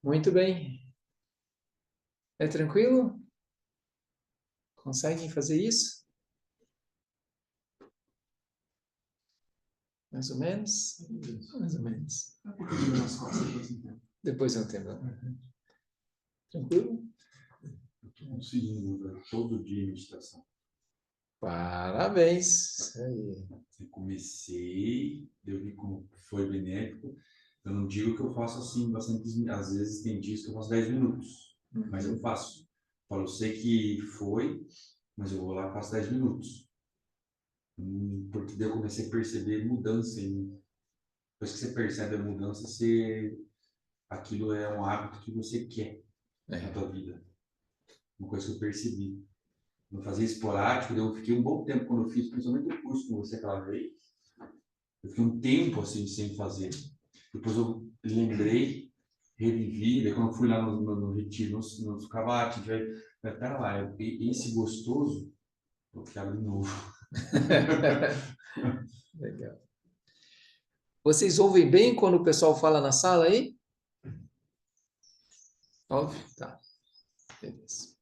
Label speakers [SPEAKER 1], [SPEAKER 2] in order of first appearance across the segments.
[SPEAKER 1] Muito bem. É tranquilo? Conseguem fazer isso? Mais ou menos? Mais ou menos. Depois eu entendo. Tranquilo?
[SPEAKER 2] Eu estou conseguindo todo dia meditação.
[SPEAKER 1] Parabéns. Isso aí.
[SPEAKER 2] Eu comecei, eu vi como foi benéfico. Eu não digo que eu faço assim bastante, às vezes tem dias que eu faço 10 minutos, mas eu faço. Eu sei que foi, mas eu vou lá e faço 10 minutos. Porque daí eu comecei a perceber mudança em mim. Depois que você percebe a mudança, aquilo é um hábito que você quer na tua vida. Uma coisa que eu percebi. Eu fazia esporádico, eu fiquei um bom tempo quando eu fiz, principalmente o curso com você aquela vez. Eu fiquei um tempo assim sem fazer. Depois eu lembrei, revivi, daí quando eu fui lá no retiro, no Sucavati, pera lá, esse gostoso, eu quero de novo.
[SPEAKER 1] Legal. Vocês ouvem bem quando o pessoal fala na sala aí? Ouve? Tá. Beleza.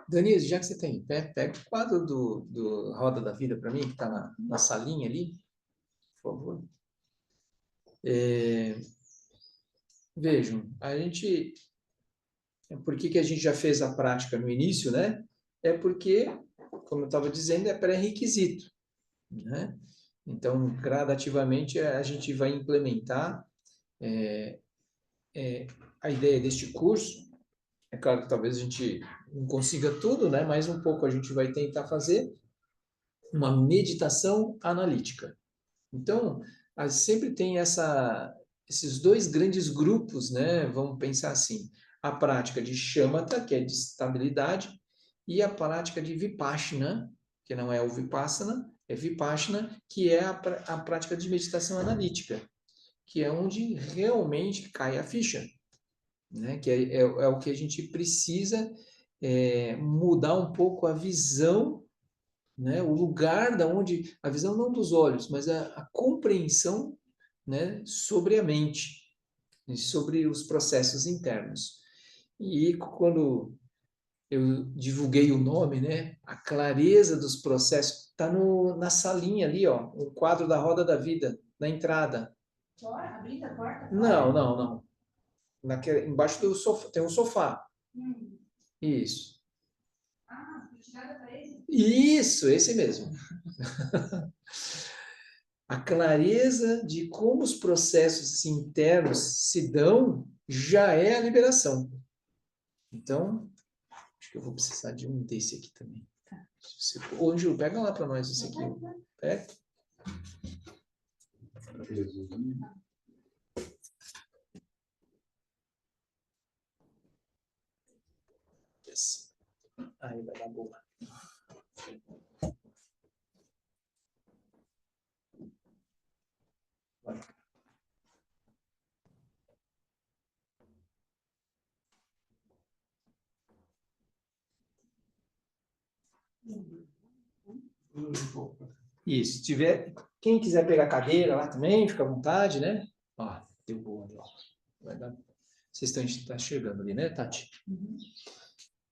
[SPEAKER 1] Danise, já que você tem pé, pega o quadro do Roda da Vida para mim, que está na salinha ali, por favor. Vejam, por que a gente já fez a prática no início, né? É porque, como eu estava dizendo, é pré-requisito, né? Então, gradativamente, a gente vai implementar a ideia deste curso. É claro que talvez a gente não consiga tudo, né? Mas um pouco a gente vai tentar fazer uma meditação analítica. Então, sempre tem esses dois grandes grupos, né? Vamos pensar assim, a prática de shamatha, que é de estabilidade, e a prática de vipassana, que não é o vipassana, é vipassana, que é a prática de meditação analítica, que é onde realmente cai a ficha, né? Que é o que a gente precisa mudar um pouco a visão, né? O lugar da onde a visão não dos olhos, mas a compreensão, né, sobre a mente e sobre os processos internos. E quando eu divulguei o nome, né, a clareza dos processos está na salinha ali, ó, o quadro da Roda da Vida, na entrada.
[SPEAKER 3] Fora? Abrindo a porta?
[SPEAKER 1] Não, não, não. Embaixo do sofá, tem um sofá. Isso.
[SPEAKER 3] Ah, retirada para ele?
[SPEAKER 1] Isso, esse mesmo. A clareza de como os processos internos se dão já é a liberação. Então, acho que eu vou precisar de um desse aqui também. Ô, Ângelo, pega lá para nós esse aqui. Pega. Yes. Aí vai dar boa. Vai. Isso, quem quiser pegar cadeira lá também, fica à vontade, né? Ó, deu boa ali, ó. Vai dar. Vocês estão enxergando ali, né, Tati?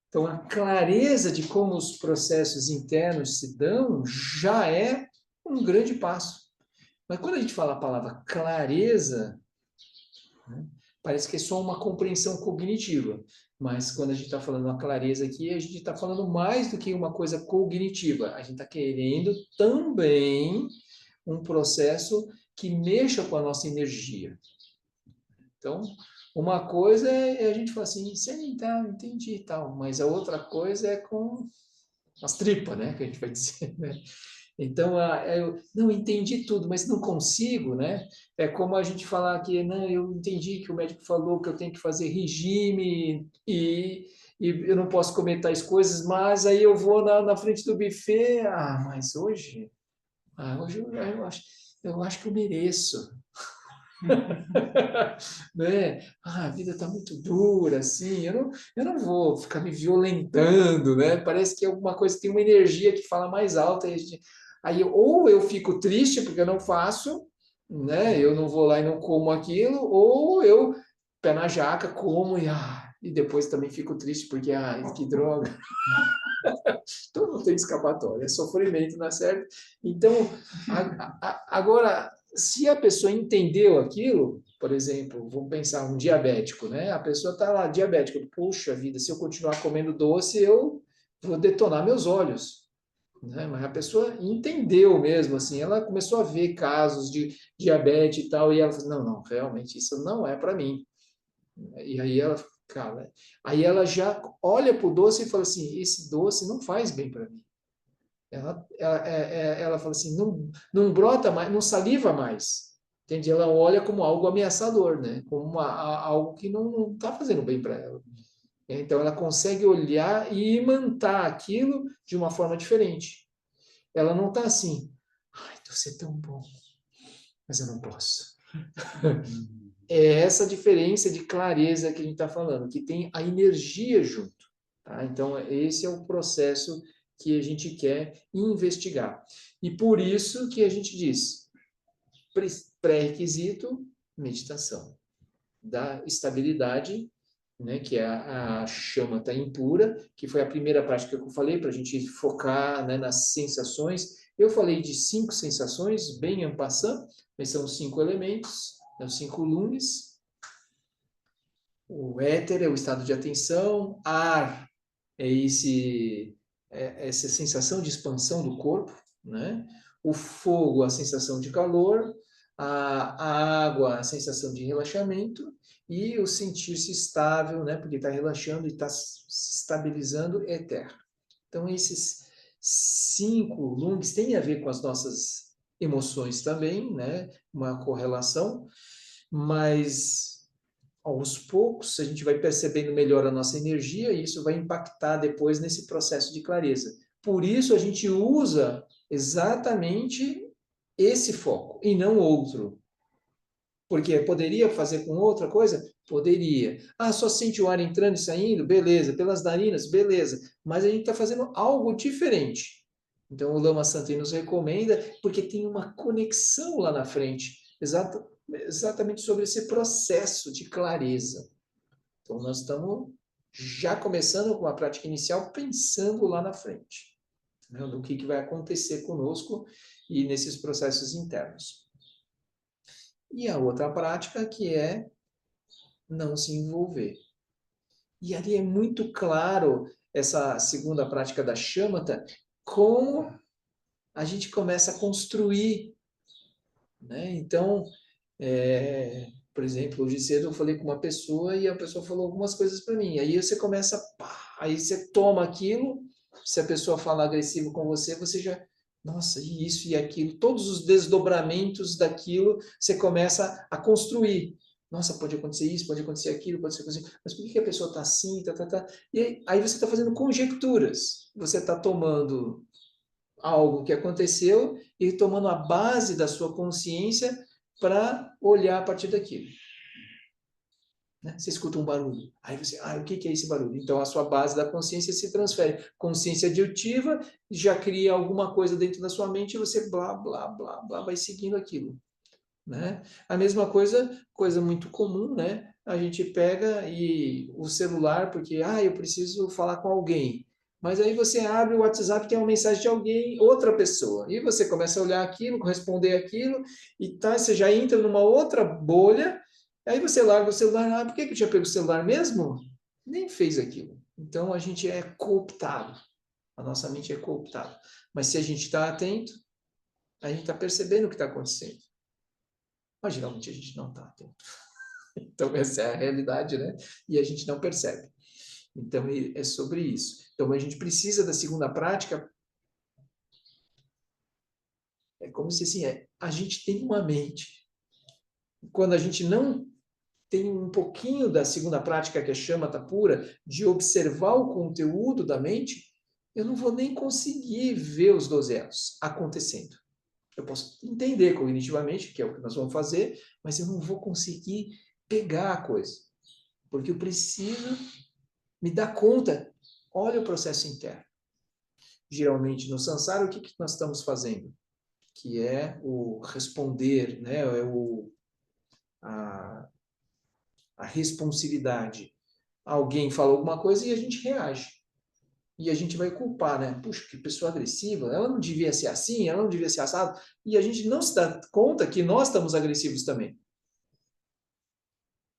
[SPEAKER 1] Então, a clareza de como os processos internos se dão já é um grande passo. Mas quando a gente fala a palavra clareza, né, parece que é só uma compreensão cognitiva. Mas quando a gente está falando uma clareza aqui, a gente está falando mais do que uma coisa cognitiva. A gente está querendo também um processo que mexa com a nossa energia. Então, uma coisa é a gente falar assim, sim, tá, entendi e tal, mas a outra coisa é com as tripas, né, que a gente vai dizer, né? Então, eu não entendi tudo, mas não consigo, né? É como a gente falar que, não, eu entendi que o médico falou que eu tenho que fazer regime e eu não posso comer tais coisas, mas aí eu vou na frente do buffet, mas hoje eu acho que eu mereço. Né? A vida está muito dura, assim, eu não vou ficar me violentando, né? Parece que alguma coisa tem uma energia que fala mais alta. Ou eu fico triste porque eu não faço, né? Eu não vou lá e não como aquilo, ou eu pé na jaca, como e depois também fico triste porque, que droga. Então não tem escapatória, é sofrimento, não é certo? Então, agora, se a pessoa entendeu aquilo, por exemplo, vamos pensar um diabético, né? A pessoa está lá, diabética, puxa vida, se eu continuar comendo doce, eu vou detonar meus olhos. Né? Mas a pessoa entendeu mesmo, assim, ela começou a ver casos de diabetes e tal, e ela falou, não, realmente isso não é para mim. E aí ela, cara, aí ela já olha para o doce e fala assim, esse doce não faz bem para mim. Ela fala assim, não brota mais, não saliva mais. Entende? Ela olha como algo ameaçador, né? Como algo que não está fazendo bem para ela. Então ela consegue olhar e imantar aquilo de uma forma diferente. Ela não está assim, doce é tão bom, mas eu não posso. É essa diferença de clareza que a gente está falando, que tem a energia junto. Tá? Então, esse é o processo que a gente quer investigar. E por isso que a gente diz, pré-requisito, meditação. Da estabilidade, né, que é a chama está impura, que foi a primeira prática que eu falei, para a gente focar, né, nas sensações. Eu falei de 5 sensações, bem en passant, mas são 5 elementos, né, os 5 lumes. O éter é o estado de atenção, ar é essa sensação de expansão do corpo, né? O fogo, a sensação de calor, a água, a sensação de relaxamento e o sentir-se estável, né? Porque está relaxando e está se estabilizando, é terra. Então, esses 5 lungs têm a ver com as nossas emoções também, né? Uma correlação, mas aos poucos a gente vai percebendo melhor a nossa energia e isso vai impactar depois nesse processo de clareza. Por isso a gente usa exatamente esse foco e não outro. Porque poderia fazer com outra coisa? Poderia. Só sente o ar entrando e saindo? Beleza. Pelas narinas? Beleza. Mas a gente está fazendo algo diferente. Então o Lama Santin nos recomenda, porque tem uma conexão lá na frente, exatamente sobre esse processo de clareza. Então nós estamos já começando com a prática inicial, pensando lá na frente, né, no que vai acontecer conosco e nesses processos internos. E a outra prática que é não se envolver. E ali é muito claro essa segunda prática da shamatha, como a gente começa a construir, né? Então, por exemplo, hoje cedo eu falei com uma pessoa e a pessoa falou algumas coisas para mim. Aí você começa, aí você toma aquilo, se a pessoa fala agressivo com você, você já, nossa, e isso e aquilo, todos os desdobramentos daquilo, você começa a construir. Nossa, pode acontecer isso, pode acontecer aquilo, pode acontecer, mas por que a pessoa está assim, tá? E aí você está fazendo conjecturas. Você está tomando algo que aconteceu e tomando a base da sua consciência para olhar a partir daquilo. Né? Você escuta um barulho, aí você, o que é esse barulho? Então a sua base da consciência se transfere. Consciência adjutiva já cria alguma coisa dentro da sua mente e você blá, blá, blá, blá, vai seguindo aquilo. Né? A mesma coisa muito comum, né? A gente pega e o celular, porque, eu preciso falar com alguém. Mas aí você abre o WhatsApp, tem uma mensagem de alguém, outra pessoa. E você começa a olhar aquilo, responder aquilo, e você já entra numa outra bolha, aí você larga o celular. Por que eu tinha pego o celular mesmo? Nem fez aquilo. Então a gente é cooptado. A nossa mente é cooptada. Mas se a gente está atento, a gente está percebendo o que está acontecendo. Mas geralmente a gente não está atento. Então, essa é a realidade, né? E a gente não percebe. Então, é sobre isso. Então, a gente precisa da segunda prática. É como se assim, a gente tem uma mente. Quando a gente não tem um pouquinho da segunda prática, que é shamatha pura, de observar o conteúdo da mente, eu não vou nem conseguir ver os 12 elos acontecendo. Eu posso entender cognitivamente, que é o que nós vamos fazer, mas eu não vou conseguir pegar a coisa. Porque eu preciso me dar conta. Olha o processo interno. Geralmente, no Sansara, o que nós estamos fazendo? Que é o responder, né? a responsividade. Alguém fala alguma coisa e a gente reage. E a gente vai culpar, né? Puxa, que pessoa agressiva, ela não devia ser assim, ela não devia ser assado. E a gente não se dá conta que nós estamos agressivos também.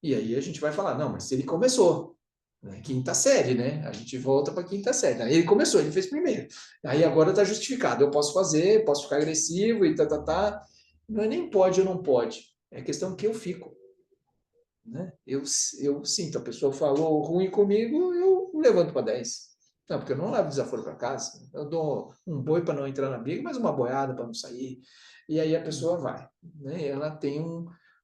[SPEAKER 1] E aí a gente vai falar, não, mas ele começou. Né? Quinta série, né? A gente volta para quinta série. Aí ele começou, ele fez primeiro. Aí agora está justificado. Eu posso fazer, posso ficar agressivo e tá. Não é nem pode ou não pode. É questão que eu fico. Né? Eu sinto, a pessoa falou ruim comigo, eu levanto para 10. Não, porque eu não levo desaforo para casa. Eu dou um boi para não entrar na briga, mas uma boiada para não sair. E aí a pessoa vai. Né? Ela tem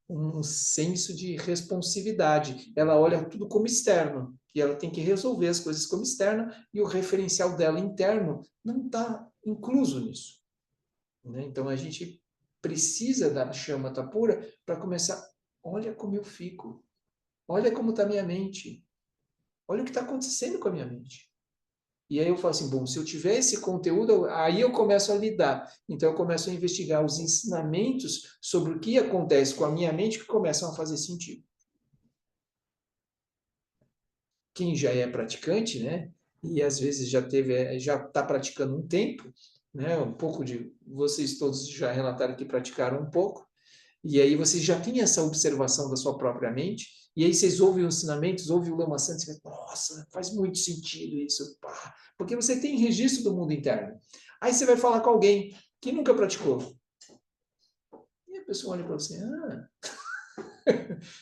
[SPEAKER 1] um senso de responsividade. Ela olha tudo como externo. E ela tem que resolver as coisas como externo. E o referencial dela interno não está incluso nisso. Né? Então a gente precisa da chama pura para começar. Olha como eu fico. Olha como está a minha mente. Olha o que está acontecendo com a minha mente. E aí eu falo assim, bom, se eu tiver esse conteúdo, aí eu começo a lidar. Então eu começo a investigar os ensinamentos sobre o que acontece com a minha mente que começam a fazer sentido. Quem já é praticante, né? E às vezes já está praticando um tempo, né? Um pouco de vocês todos já relataram que praticaram um pouco. E aí vocês já têm essa observação da sua própria mente, e aí vocês ouvem os ensinamentos, ouvem o Lama Santos, e você fala, nossa, faz muito sentido isso, pá. Porque você tem registro do mundo interno. Aí você vai falar com alguém que nunca praticou. E a pessoa olha para você,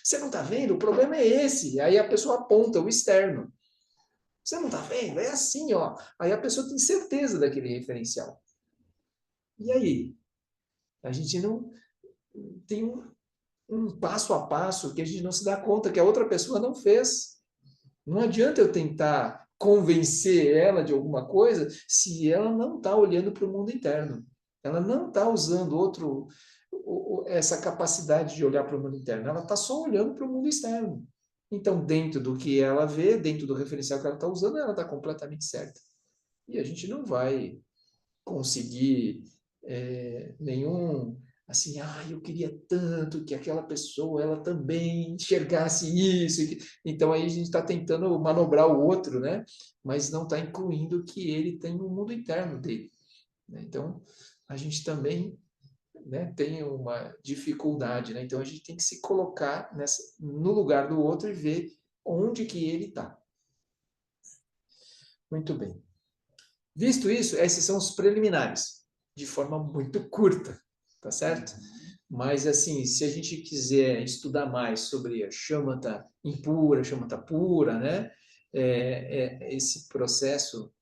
[SPEAKER 1] você não está vendo? O problema é esse. Aí a pessoa aponta o externo. Você não está vendo? É assim, ó. Aí a pessoa tem certeza daquele referencial. E aí? A gente não tem um passo a passo que a gente não se dá conta que a outra pessoa não fez. Não adianta eu tentar convencer ela de alguma coisa se ela não está olhando para o mundo interno. Ela não está usando essa capacidade de olhar para o mundo interno. Ela está só olhando para o mundo externo. Então, dentro do que ela vê, dentro do referencial que ela está usando, ela está completamente certa. E a gente não vai conseguir nenhum assim, eu queria tanto que aquela pessoa ela também enxergasse isso. Então aí a gente está tentando manobrar o outro, né? Mas não está incluindo que ele tem um mundo interno dele. Né? Então a gente também, né, tem uma dificuldade, né? Então a gente tem que se colocar no lugar do outro e ver onde que ele está. Muito bem. Visto isso, esses são os preliminares, de forma muito curta, tá certo? Mas, assim, se a gente quiser estudar mais sobre a shamatha impura, shamatha pura, né? Esse processo,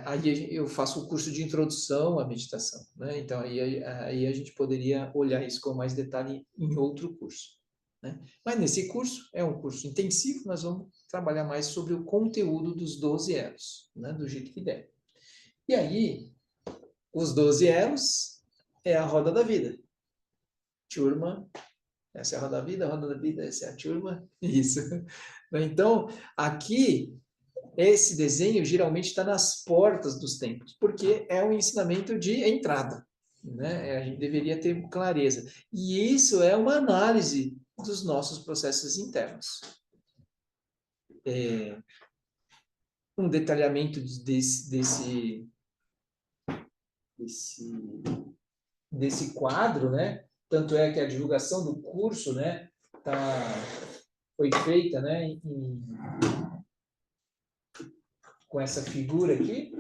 [SPEAKER 1] aí eu faço o curso de introdução à meditação, né? Então, aí a gente poderia olhar isso com mais detalhe em outro curso, né? Mas nesse curso, é um curso intensivo, nós vamos trabalhar mais sobre o conteúdo dos 12 elos, né? Do jeito que der. E aí, os 12 elos é a roda da vida. Turma, essa é a roda da vida, essa é a turma. Isso. Então, aqui, esse desenho geralmente está nas portas dos templos, porque é um ensinamento de entrada. Né? A gente deveria ter clareza. E isso é uma análise dos nossos processos internos. Um detalhamento desse quadro, né? Tanto é que a divulgação do curso, né, foi feita, né, com essa figura aqui,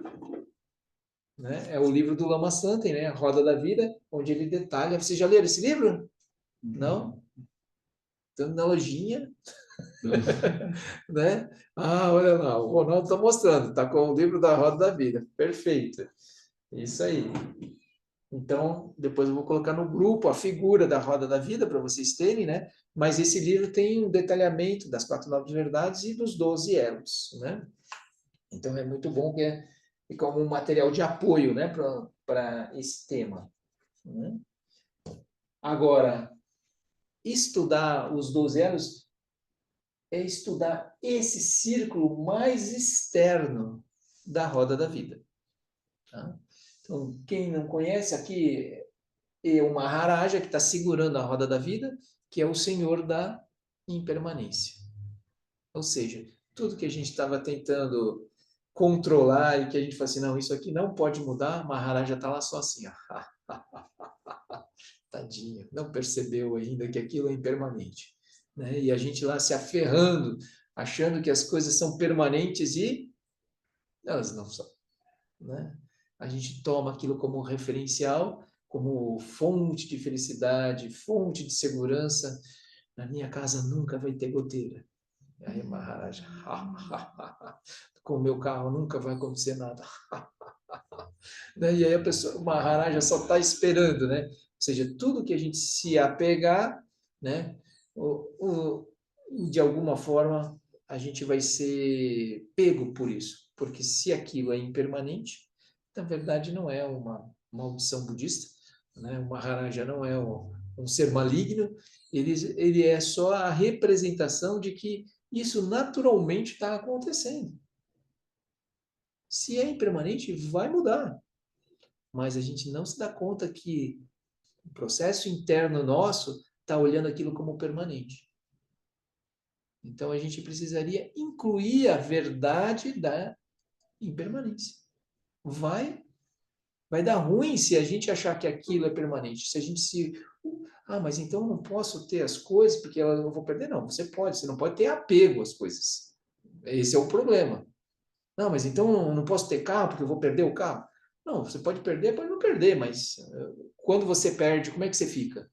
[SPEAKER 1] né? É o livro do Lama Santen, né, A Roda da Vida, onde ele detalha. Vocês já leram esse livro? Não? Então, na lojinha, né? Olha lá, o Ronaldo está mostrando, está com o livro da Roda da Vida. Perfeito. Isso aí. Então, depois eu vou colocar no grupo a figura da Roda da Vida para vocês terem, né? Mas esse livro tem um detalhamento das 4 novas verdades e dos 12 elos, né? Então, é muito bom que é como um material de apoio, né? Para esse tema. Né? Agora, estudar os 12 elos é estudar esse círculo mais externo da Roda da Vida. Tá? Então, quem não conhece, aqui é o Maharaja que está segurando a roda da vida, que é o senhor da impermanência. Ou seja, tudo que a gente estava tentando controlar e que a gente fala assim, não, isso aqui não pode mudar, Maharaja está lá só assim, ó. Tadinho, não percebeu ainda que aquilo é impermanente. Né? E a gente lá se aferrando, achando que as coisas são permanentes e elas não são. Né? A gente toma aquilo como referencial, como fonte de felicidade, fonte de segurança. Na minha casa nunca vai ter goteira. Aí Maharaja, com o meu carro nunca vai acontecer nada. Né? E aí a pessoa, o Maharaja só está esperando, né? Ou seja, tudo que a gente se apegar, né? De alguma forma a gente vai ser pego por isso, porque se aquilo é impermanente, na verdade não é uma maldição budista, né? O Maharaja não é um ser maligno, ele é só a representação de que isso naturalmente está acontecendo. Se é impermanente, vai mudar. Mas a gente não se dá conta que o processo interno nosso está olhando aquilo como permanente. Então a gente precisaria incluir a verdade da impermanência. Vai dar ruim se a gente achar que aquilo é permanente. Se a gente se mas então eu não posso ter as coisas porque eu vou perder. Não, você não pode ter apego às coisas. Esse é o problema. Não, mas então eu não posso ter carro porque eu vou perder o carro. Não, você pode perder, pode não perder, mas quando você perde, como é que você fica?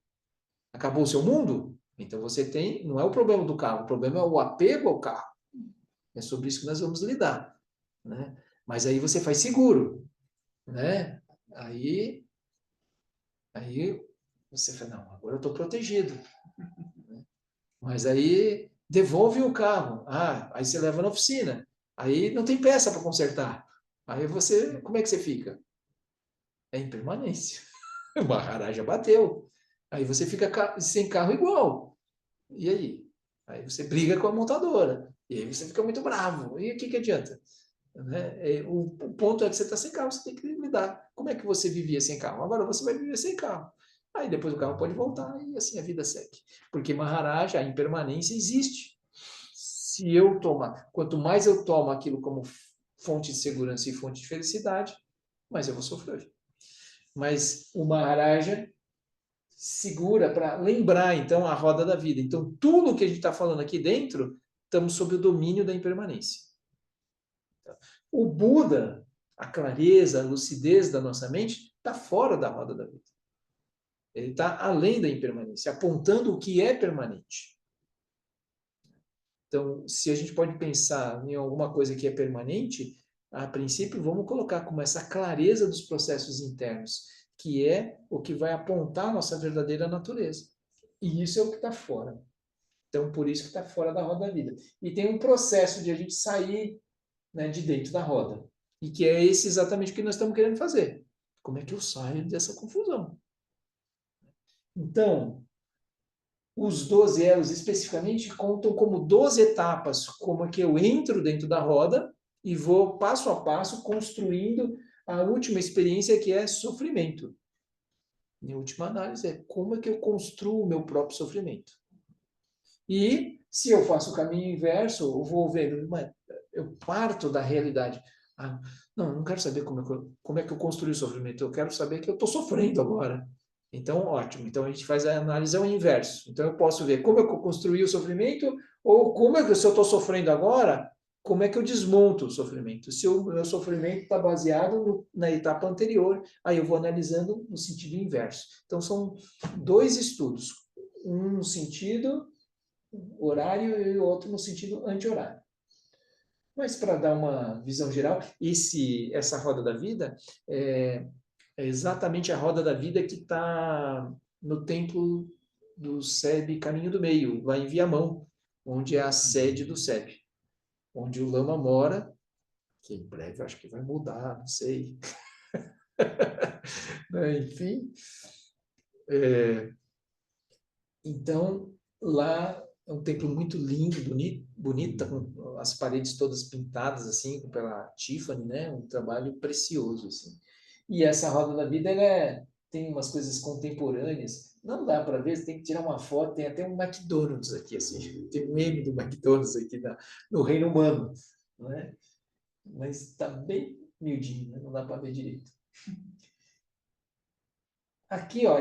[SPEAKER 1] Acabou o seu mundo? Então você tem, não é o problema do carro, o problema é o apego ao carro. É sobre isso que nós vamos lidar, né? Mas aí você faz seguro, né? Aí você fala, não, agora eu estou protegido. Mas aí devolve o carro. Aí você leva na oficina. Aí não tem peça para consertar. Aí você, como é que você fica? É impermanência. O Maharaja bateu. Aí você fica sem carro igual. E aí? Aí você briga com a montadora. E aí você fica muito bravo. E o que adianta? Né? O ponto é que você está sem carro, você tem que lidar. Como é que você vivia sem carro? Agora você vai viver sem carro. Aí depois o carro pode voltar e assim a vida segue. Porque Maharaja, a impermanência existe. Se eu tomar, quanto mais eu tomo aquilo como fonte de segurança e fonte de felicidade, mais eu vou sofrer. Mas o Maharaja segura para lembrar, então, a roda da vida. Então, tudo que a gente está falando aqui dentro, estamos sob o domínio da impermanência. O Buda, a clareza, a lucidez da nossa mente, está fora da roda da vida. Ele está além da impermanência, apontando o que é permanente. Então, se a gente pode pensar em alguma coisa que é permanente, a princípio, vamos colocar como essa clareza dos processos internos, que é o que vai apontar a nossa verdadeira natureza. E isso é o que está fora. Então, por isso que está fora da roda da vida. E tem um processo de a gente sair, né, de dentro da roda. E que é esse exatamente o que nós estamos querendo fazer. Como é que eu saio dessa confusão? Então, os 12 elos especificamente contam como 12 etapas, como é que eu entro dentro da roda e vou passo a passo construindo a última experiência, que é sofrimento. Em última análise, é como é que eu construo o meu próprio sofrimento. E se eu faço o caminho inverso, eu vou ver, eu parto da realidade. Não, eu não quero saber como é que eu construí o sofrimento, eu quero saber que eu estou sofrendo agora. Então, ótimo. Então, a gente faz a análise ao inverso. Então, eu posso ver como eu construí o sofrimento ou como é que, se eu estou sofrendo agora, como é que eu desmonto o sofrimento. Se o meu sofrimento está baseado na etapa anterior, aí eu vou analisando no sentido inverso. Então, são dois estudos. Um no sentido horário e o outro no sentido anti-horário. Mas para dar uma visão geral, essa roda da vida é exatamente a roda da vida que está no templo do SEB Caminho do Meio, lá em Viamão, onde é a sede do SEB, onde o Lama mora, que em breve acho que vai mudar, não sei. Enfim. Então, lá é um templo muito lindo, bonito, com as paredes todas pintadas assim pela Tiffany, né? Um trabalho precioso assim. E essa roda da vida tem umas coisas contemporâneas. Não dá para ver, você tem que tirar uma foto, tem até um McDonald's aqui, assim, tem um meme do McDonald's aqui no reino humano, não é? Mas está bem miudinho, né? Não dá para ver direito. Aqui, ó,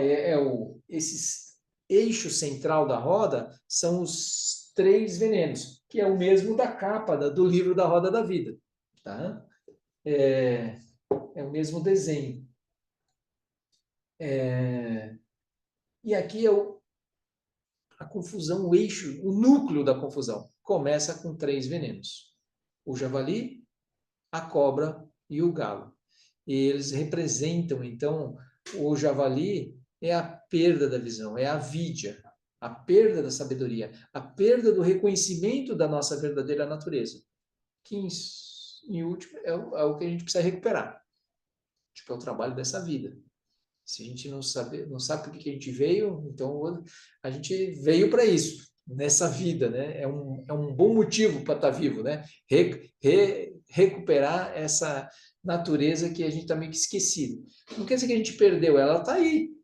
[SPEAKER 1] esses eixo central da roda são os 3 venenos, que é o mesmo da capa do livro da Roda da Vida, tá? É o mesmo desenho. E aqui é a confusão, o eixo, o núcleo da confusão. Começa com 3 venenos: o javali, a cobra e o galo. E eles representam, então, o javali é a perda da visão, é a avidya, a perda da sabedoria, a perda do reconhecimento da nossa verdadeira natureza, que, em último, é o que a gente precisa recuperar. Tipo, é o trabalho dessa vida. Se a gente não sabe por que a gente veio, então a gente veio para isso, nessa vida, né? É um bom motivo para estar vivo, né? Recuperar essa natureza que a gente está meio que esquecido. Não quer dizer que a gente perdeu, ela está aí.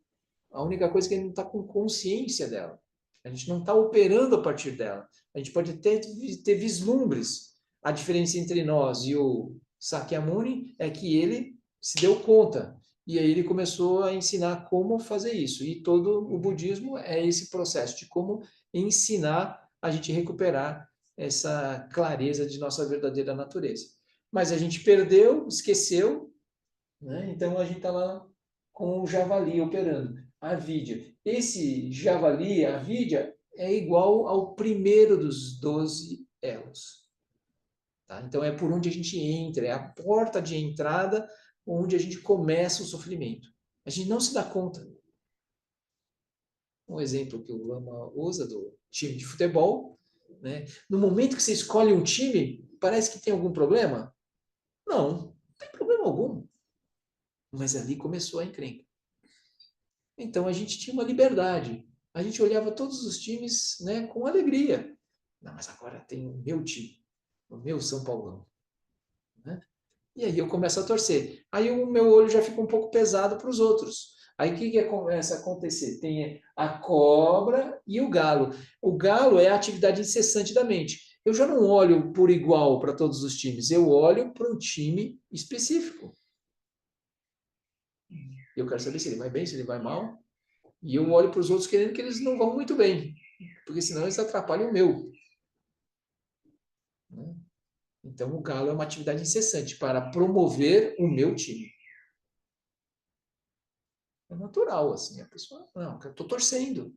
[SPEAKER 1] A única coisa é que a gente não está com consciência dela. A gente não está operando a partir dela. A gente pode ter vislumbres. A diferença entre nós e o Sakyamuni é que ele se deu conta. E aí ele começou a ensinar como fazer isso. E todo o budismo é esse processo de como ensinar a gente recuperar essa clareza de nossa verdadeira natureza. Mas a gente perdeu, esqueceu, né? Então a gente está lá com o javali operando. A vidya. Esse javali, a vidya, é igual ao primeiro dos 12 elos. Tá? Então é por onde a gente entra, é a porta de entrada onde a gente começa o sofrimento. A gente não se dá conta. Um exemplo que o Lama usa do time de futebol, né? No momento que você escolhe um time, parece que tem algum problema? Não, não tem problema algum. Mas ali começou a encrenca. Então a gente tinha uma liberdade. A gente olhava todos os times, né, com alegria. Não, mas agora tem o meu time, o meu São Paulão, né? E aí eu começo a torcer. Aí o meu olho já fica um pouco pesado para os outros. Aí o que começa a acontecer? Tem a cobra e o galo. O galo é a atividade incessante da mente. Eu já não olho por igual para todos os times, eu olho para um time específico. Eu quero saber se ele vai bem, se ele vai mal. E eu olho para os outros querendo que eles não vão muito bem, porque senão eles atrapalham o meu, né? Então, o galo é uma atividade incessante para promover o meu time. É natural, assim, a pessoa, não, eu estou torcendo.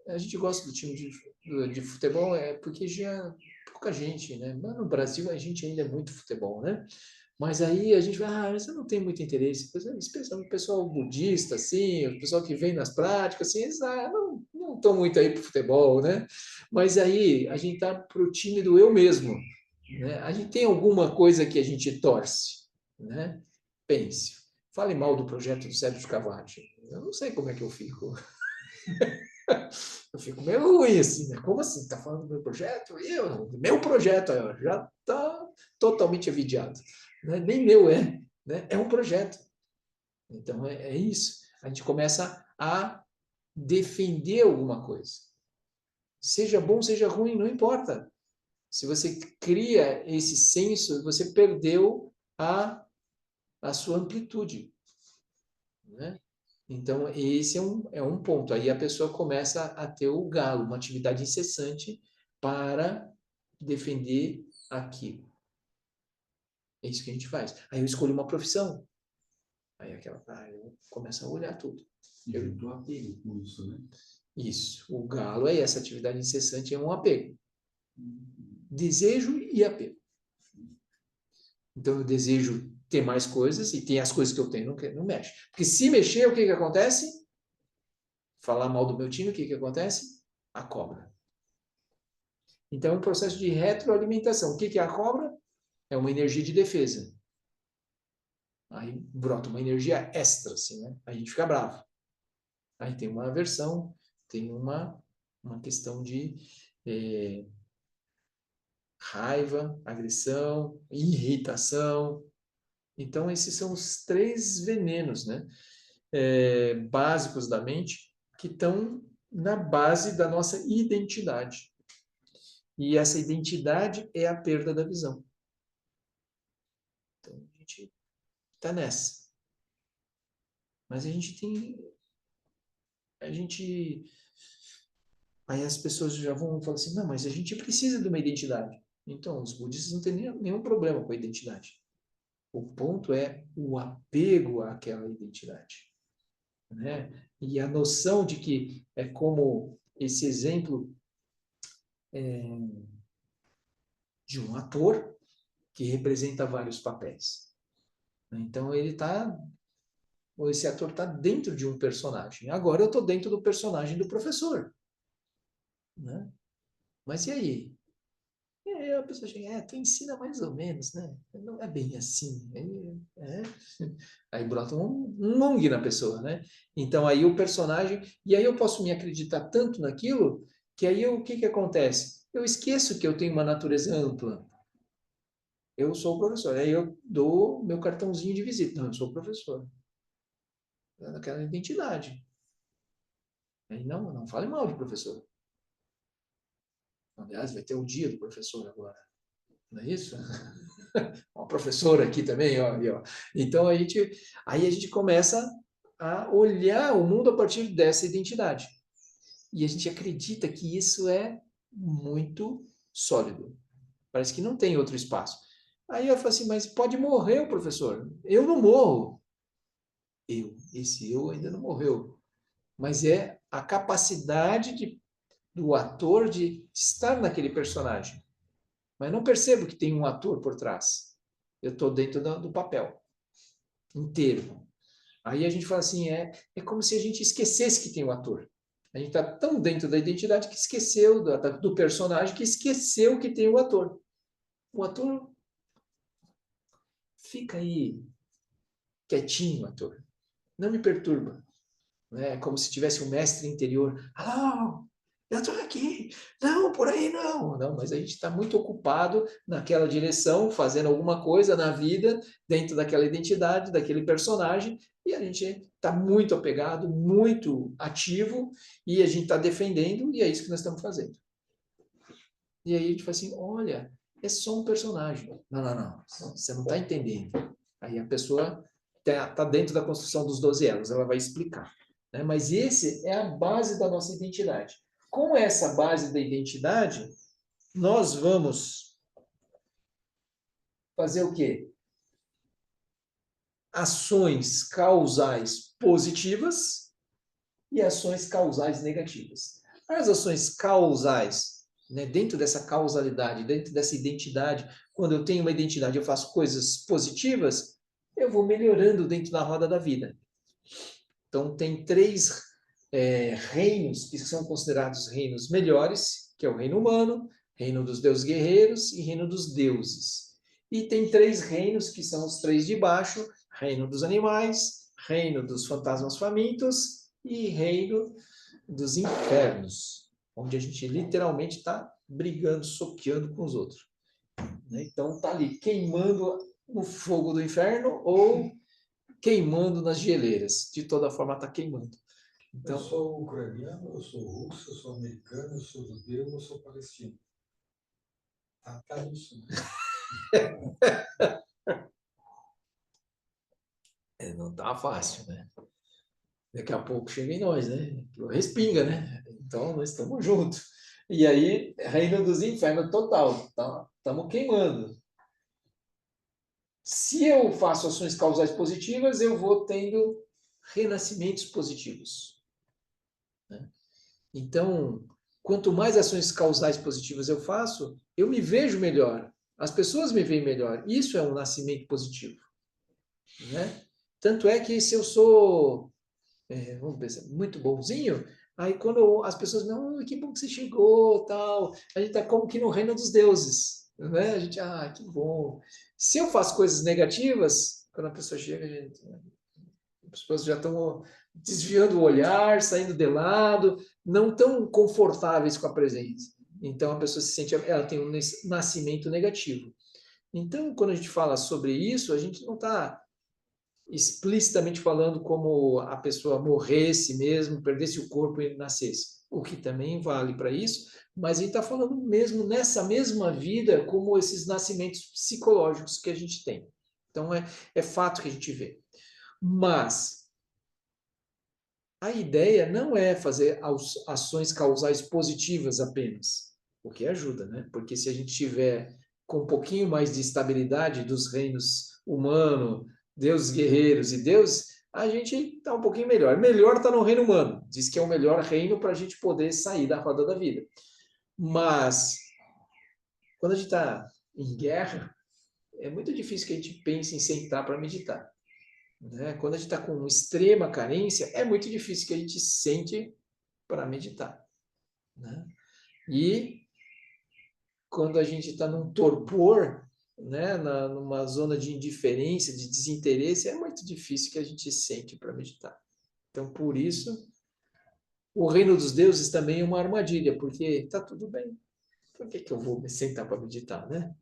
[SPEAKER 1] A gente gosta do time de futebol porque já pouca gente, né? Mas no Brasil a gente ainda é muito futebol, né? Mas aí a gente vai, mas eu não tenho muito interesse. Especialmente o pessoal budista, assim, o pessoal que vem nas práticas, assim, eles não estão muito aí pro futebol, né? Mas aí a gente tá pro time do eu mesmo, né? A gente tem alguma coisa que a gente torce, né? Pense. Fale mal do projeto do Sérgio Cavati. Eu não sei como é que eu fico. Eu fico meio ruim, assim, né? Como assim? Tá falando do meu projeto? Meu projeto já tá totalmente avidiado, né? Nem meu é, né? É um projeto. Então, é isso. A gente começa a defender alguma coisa. Seja bom, seja ruim, não importa. Se você cria esse senso, você perdeu a sua amplitude, né? Então, esse é um ponto. Aí a pessoa começa a ter o galo, uma atividade incessante para defender aquilo. É isso que a gente faz. Aí eu escolho uma profissão. Aí eu começo a olhar tudo.
[SPEAKER 2] E junto apego com isso, né?
[SPEAKER 1] Isso. O galo é essa atividade incessante, é um apego. Desejo e apego. Então eu desejo ter mais coisas e tem as coisas que eu tenho, não mexe. Porque se mexer, o que acontece? Falar mal do meu time, o que acontece? A cobra. Então, é um processo de retroalimentação. O que é a cobra? É uma energia de defesa. Aí brota uma energia extra, assim, né? A gente fica bravo. Aí tem uma aversão, tem uma questão de raiva, agressão, irritação. Então, esses são os 3 venenos, né? básicos da mente que estão na base da nossa identidade. E essa identidade é a perda da visão. Então, a gente está nessa. Mas a gente tem... Aí as pessoas já vão falar assim, não, mas a gente precisa de uma identidade. Então, os budistas não têm nenhum problema com a identidade. O ponto é o apego àquela identidade. Né? E a noção de que é como esse exemplo de um ator que representa vários papéis. Então, esse ator está dentro de um personagem. Agora eu estou dentro do personagem do professor. Né? Mas e aí? E aí a pessoa chega, tu ensina mais ou menos, né? Não é bem assim. Aí brota um Lung na pessoa, né? Então aí o personagem... E aí eu posso me acreditar tanto naquilo que aí o que acontece? Eu esqueço que eu tenho uma natureza ampla. Eu sou o professor. Aí eu dou meu cartãozinho de visita. Não, eu sou o professor. É daquela identidade. Aí não fale mal de professor. Aliás, vai ter o dia do professor agora. Não é isso? Uma professora aqui também, ó, e, ó. Então aí a gente começa a olhar o mundo a partir dessa identidade. E a gente acredita que isso é muito sólido. Parece que não tem outro espaço. Aí eu falo assim, mas pode morrer o professor. Eu não morro. Esse eu ainda não morreu. Mas é a capacidade do ator de estar naquele personagem. Mas não percebo que tem um ator por trás. Eu estou dentro do papel inteiro. Aí a gente fala assim, é como se a gente esquecesse que tem um ator. A gente está tão dentro da identidade que esqueceu do personagem, que esqueceu que tem o ator. O ator fica aí quietinho, ator. Não me perturba. É como se tivesse um mestre interior. Alô, eu estou aqui. Não, por aí não. Não, mas a gente está muito ocupado naquela direção, fazendo alguma coisa na vida, dentro daquela identidade, daquele personagem, e a gente está muito apegado, muito ativo, e a gente está defendendo, e é isso que nós estamos fazendo. E aí a gente fala assim, olha, é só um personagem. Não, você não está entendendo. Aí a pessoa está dentro da construção dos 12 elos, ela vai explicar. Né? Mas esse é a base da nossa identidade. Com essa base da identidade, nós vamos fazer o quê? Ações causais positivas e ações causais negativas. As ações causais, né, dentro dessa causalidade, dentro dessa identidade, quando eu tenho uma identidade, eu faço coisas positivas, eu vou melhorando dentro da roda da vida. Então, tem 3 reinos que são considerados reinos melhores, que é o reino humano, reino dos deuses guerreiros e reino dos deuses. E tem 3 reinos que são os 3 de baixo, reino dos animais, reino dos fantasmas famintos e reino dos infernos, onde a gente literalmente está brigando, soqueando com os outros. Então, está ali queimando no fogo do inferno ou queimando nas geleiras. De toda forma, está queimando.
[SPEAKER 4] Então, eu sou ucraniano, eu sou russo, eu sou americano, eu sou judeu, eu sou palestino. Tá isso, né?
[SPEAKER 1] Não tá fácil, né? Daqui a pouco chega em nós, né? Respinga, né? Então, nós estamos juntos. E aí, reino dos infernos total. Estamos queimando. Se eu faço ações causais positivas, eu vou tendo renascimentos positivos. Né? Então, quanto mais ações causais positivas eu faço, eu me vejo melhor. As pessoas me veem melhor. Isso é um nascimento positivo. Né? Tanto é que se eu sou, vamos pensar, muito bonzinho, aí quando as pessoas me que bom que você chegou, tal, a gente está como que no reino dos deuses. Né? A gente, que bom. Se eu faço coisas negativas, quando a pessoa chega, as pessoas já estão desviando o olhar, saindo de lado, não tão confortáveis com a presença. Então, a pessoa se sente, ela tem um nascimento negativo. Então, quando a gente fala sobre isso, a gente não está explicitamente falando como a pessoa morresse mesmo, perdesse o corpo e nascesse. O que também vale para isso, mas a gente está falando mesmo nessa mesma vida como esses nascimentos psicológicos que a gente tem. Então é fato que a gente vê. Mas a ideia não é fazer ações causais positivas apenas, o que ajuda, né? Porque se a gente tiver com um pouquinho mais de estabilidade dos reinos humano, deuses guerreiros e deuses, a gente está um pouquinho melhor. Melhor está no reino humano. Diz que é o melhor reino para a gente poder sair da roda da vida. Mas, quando a gente está em guerra, é muito difícil que a gente pense em sentar para meditar. Né? Quando a gente está com extrema carência, é muito difícil que a gente sente para meditar. Né? E quando a gente está num torpor, né, numa zona de indiferença, de desinteresse, é muito difícil que a gente sente para meditar. Então, por isso, o reino dos deuses também é uma armadilha, porque está tudo bem. Por que eu vou me sentar para meditar, né?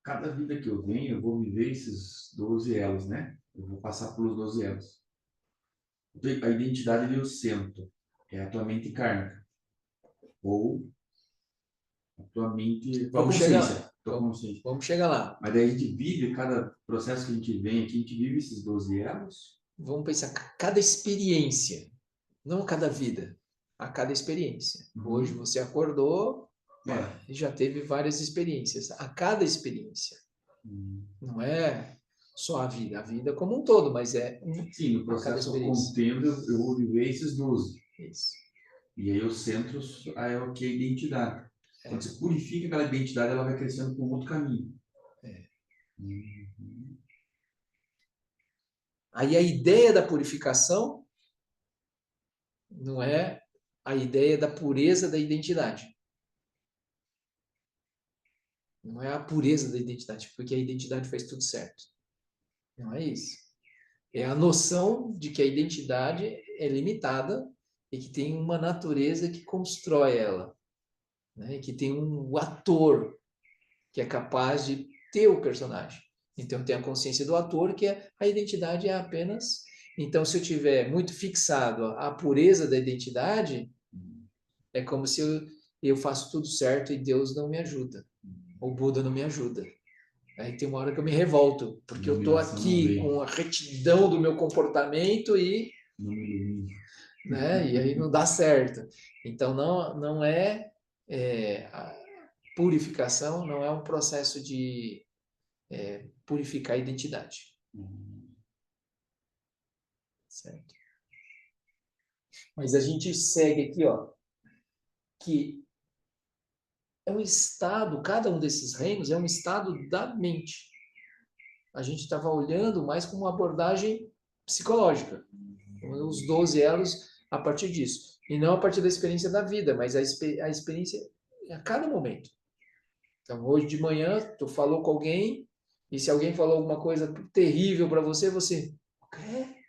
[SPEAKER 2] Cada vida que eu venho, eu vou viver esses 12 elos, né? Eu vou passar pelos 12 elos. A identidade é o centro, é a tua mente kármica. Ou a tua mente, tua
[SPEAKER 1] Vamos chegar
[SPEAKER 2] consciência.
[SPEAKER 1] lá.
[SPEAKER 2] Tua consciência.
[SPEAKER 1] Vamos chegar lá.
[SPEAKER 2] Mas daí a gente vive, cada processo que a gente vem aqui, a gente vive esses 12 elos.
[SPEAKER 1] Vamos pensar cada experiência, não cada vida, a cada experiência. Hoje você acordou, e já teve várias experiências. A cada experiência. Não é só a vida como um todo, mas é
[SPEAKER 2] Sim, no
[SPEAKER 1] a cada
[SPEAKER 2] processo
[SPEAKER 1] experiência.
[SPEAKER 2] contínuo eu vou viver esses 12.
[SPEAKER 1] Isso.
[SPEAKER 2] E aí o centro é o que é a identidade. Quando você purifica aquela identidade, ela vai crescendo por um outro caminho.
[SPEAKER 1] Aí a ideia da purificação não é a ideia da pureza da identidade. Não é a pureza da identidade, porque a identidade faz tudo certo. Não é isso. É a noção de que a identidade é limitada e que tem uma natureza que constrói ela. Né? Que tem um ator que é capaz de ter o personagem. Então tem a consciência do ator, que a identidade é apenas... Então, se eu tiver muito fixado a pureza da identidade, é como se eu faço tudo certo e Deus não me ajuda. O Buda não me ajuda. Aí tem uma hora que eu me revolto, porque eu estou aqui com a retidão do meu comportamento e, né, e aí não dá certo. Então, não é, a purificação, não é um processo de purificar a identidade. Certo? Mas a gente segue aqui, ó, que é um estado, cada um desses reinos é um estado da mente. A gente estava olhando mais com uma abordagem psicológica, os 12 elos a partir disso. E não a partir da experiência da vida, mas a experiência a cada momento. Então, hoje de manhã, tu falou com alguém, e se alguém falou alguma coisa terrível para você, você... O quê?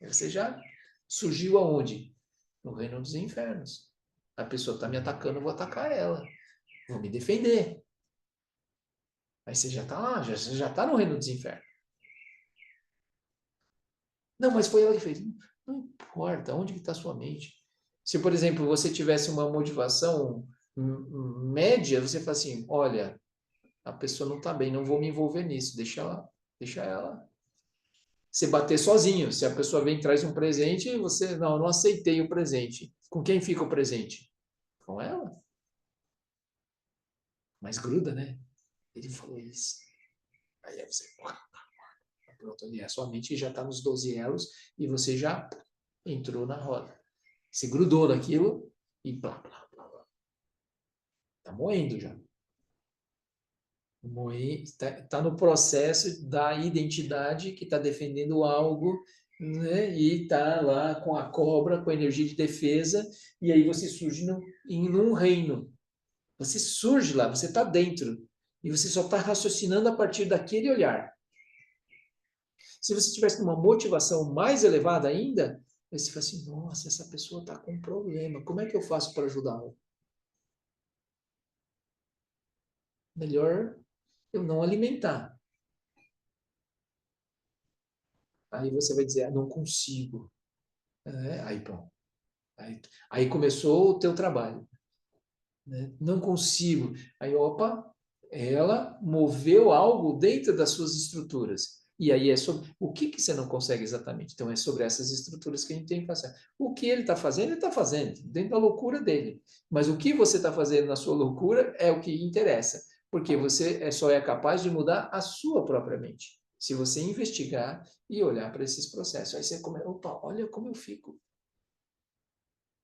[SPEAKER 1] Você já surgiu aonde? No reino dos infernos. A pessoa está me atacando, eu vou atacar ela. Vou me defender. Aí você já está lá, você já está no reino dos infernos. Não, mas foi ela que fez. Não importa, onde que está a sua mente? Se, por exemplo, você tivesse uma motivação média, você fala assim, olha, a pessoa não está bem, não vou me envolver nisso, deixa ela. Você bater sozinho. Se a pessoa vem e traz um presente, você, não aceitei o presente. Com quem fica o presente? Com ela. Mas gruda, né? Ele falou isso. Aí você, pronto, a sua mente já está nos 12 elos e você já entrou na roda. Se grudou naquilo e blá, blá, blá, blá. Está moendo já. Está no processo da identidade que está defendendo algo, né? E está lá com a cobra, com a energia de defesa, e aí você surge num reino. Você surge lá, você está dentro. E você só está raciocinando a partir daquele olhar. Se você tivesse uma motivação mais elevada ainda, você fala assim, nossa, essa pessoa está com um problema, como é que eu faço para ajudá-la? Melhor eu não alimentar. Aí você vai dizer, não consigo. Aí, pronto. Aí começou o teu trabalho. Né? Não consigo. Aí, opa, ela moveu algo dentro das suas estruturas. E aí é sobre o que você não consegue exatamente. Então é sobre essas estruturas que a gente tem que fazer. O que ele está fazendo, dentro da loucura dele. Mas o que você está fazendo na sua loucura é o que interessa. Porque você só é capaz de mudar a sua própria mente. Se você investigar e olhar para esses processos. Aí você começa, opa, olha como eu fico.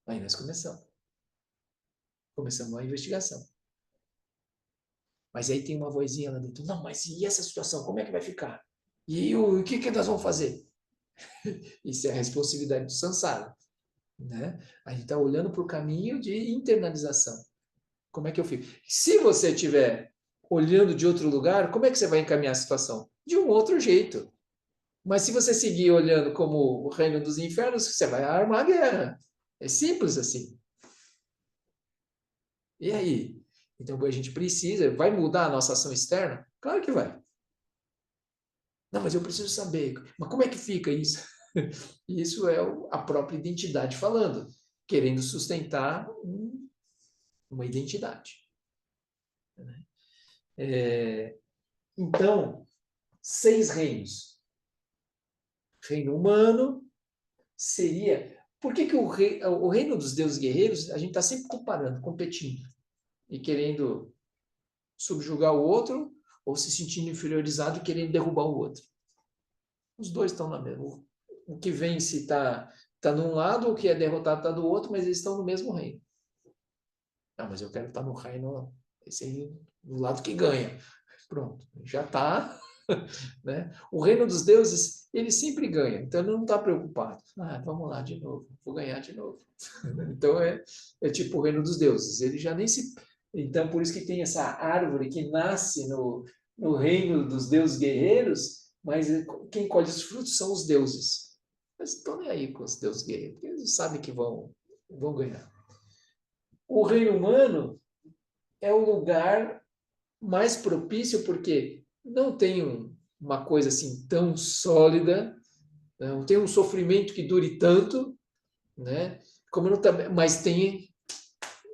[SPEAKER 1] Aí nós começamos a investigação. Mas aí tem uma vozinha lá dentro. Não, mas e essa situação? Como é que vai ficar? E o que nós vamos fazer? Isso é a responsabilidade do samsara. Né? A gente está olhando para o caminho de internalização. Como é que eu fico? Se você estiver olhando de outro lugar, como é que você vai encaminhar a situação? De um outro jeito. Mas se você seguir olhando como o reino dos infernos, você vai armar a guerra. É simples assim. E aí? Então a gente precisa, vai mudar a nossa ação externa? Claro que vai. Não, mas eu preciso saber. Mas como é que fica isso? Isso é a própria identidade falando, querendo sustentar uma identidade. Então, 6 reinos. Reino humano seria... Por que o reino dos deuses guerreiros, a gente está sempre comparando, competindo, e querendo subjugar o outro, ou se sentindo inferiorizado e querendo derrubar o outro. Os dois estão na mesma. O que vence está num lado, o que é derrotado está do outro, mas eles estão no mesmo reino. Não, mas eu quero estar no reino, esse aí, no lado que ganha. Pronto, já está. Né? O reino dos deuses, ele sempre ganha, então ele não está preocupado. Vamos lá de novo, vou ganhar de novo. Então é tipo o reino dos deuses, ele já nem se... Então por isso que tem essa árvore que nasce no reino dos deuses guerreiros, mas quem colhe os frutos são os deuses. Mas estão nem aí com os deuses guerreiros, porque eles sabem que vão ganhar. O reino humano é o lugar mais propício porque não tem uma coisa assim tão sólida, não tem um sofrimento que dure tanto, né? Como não tá, mas tem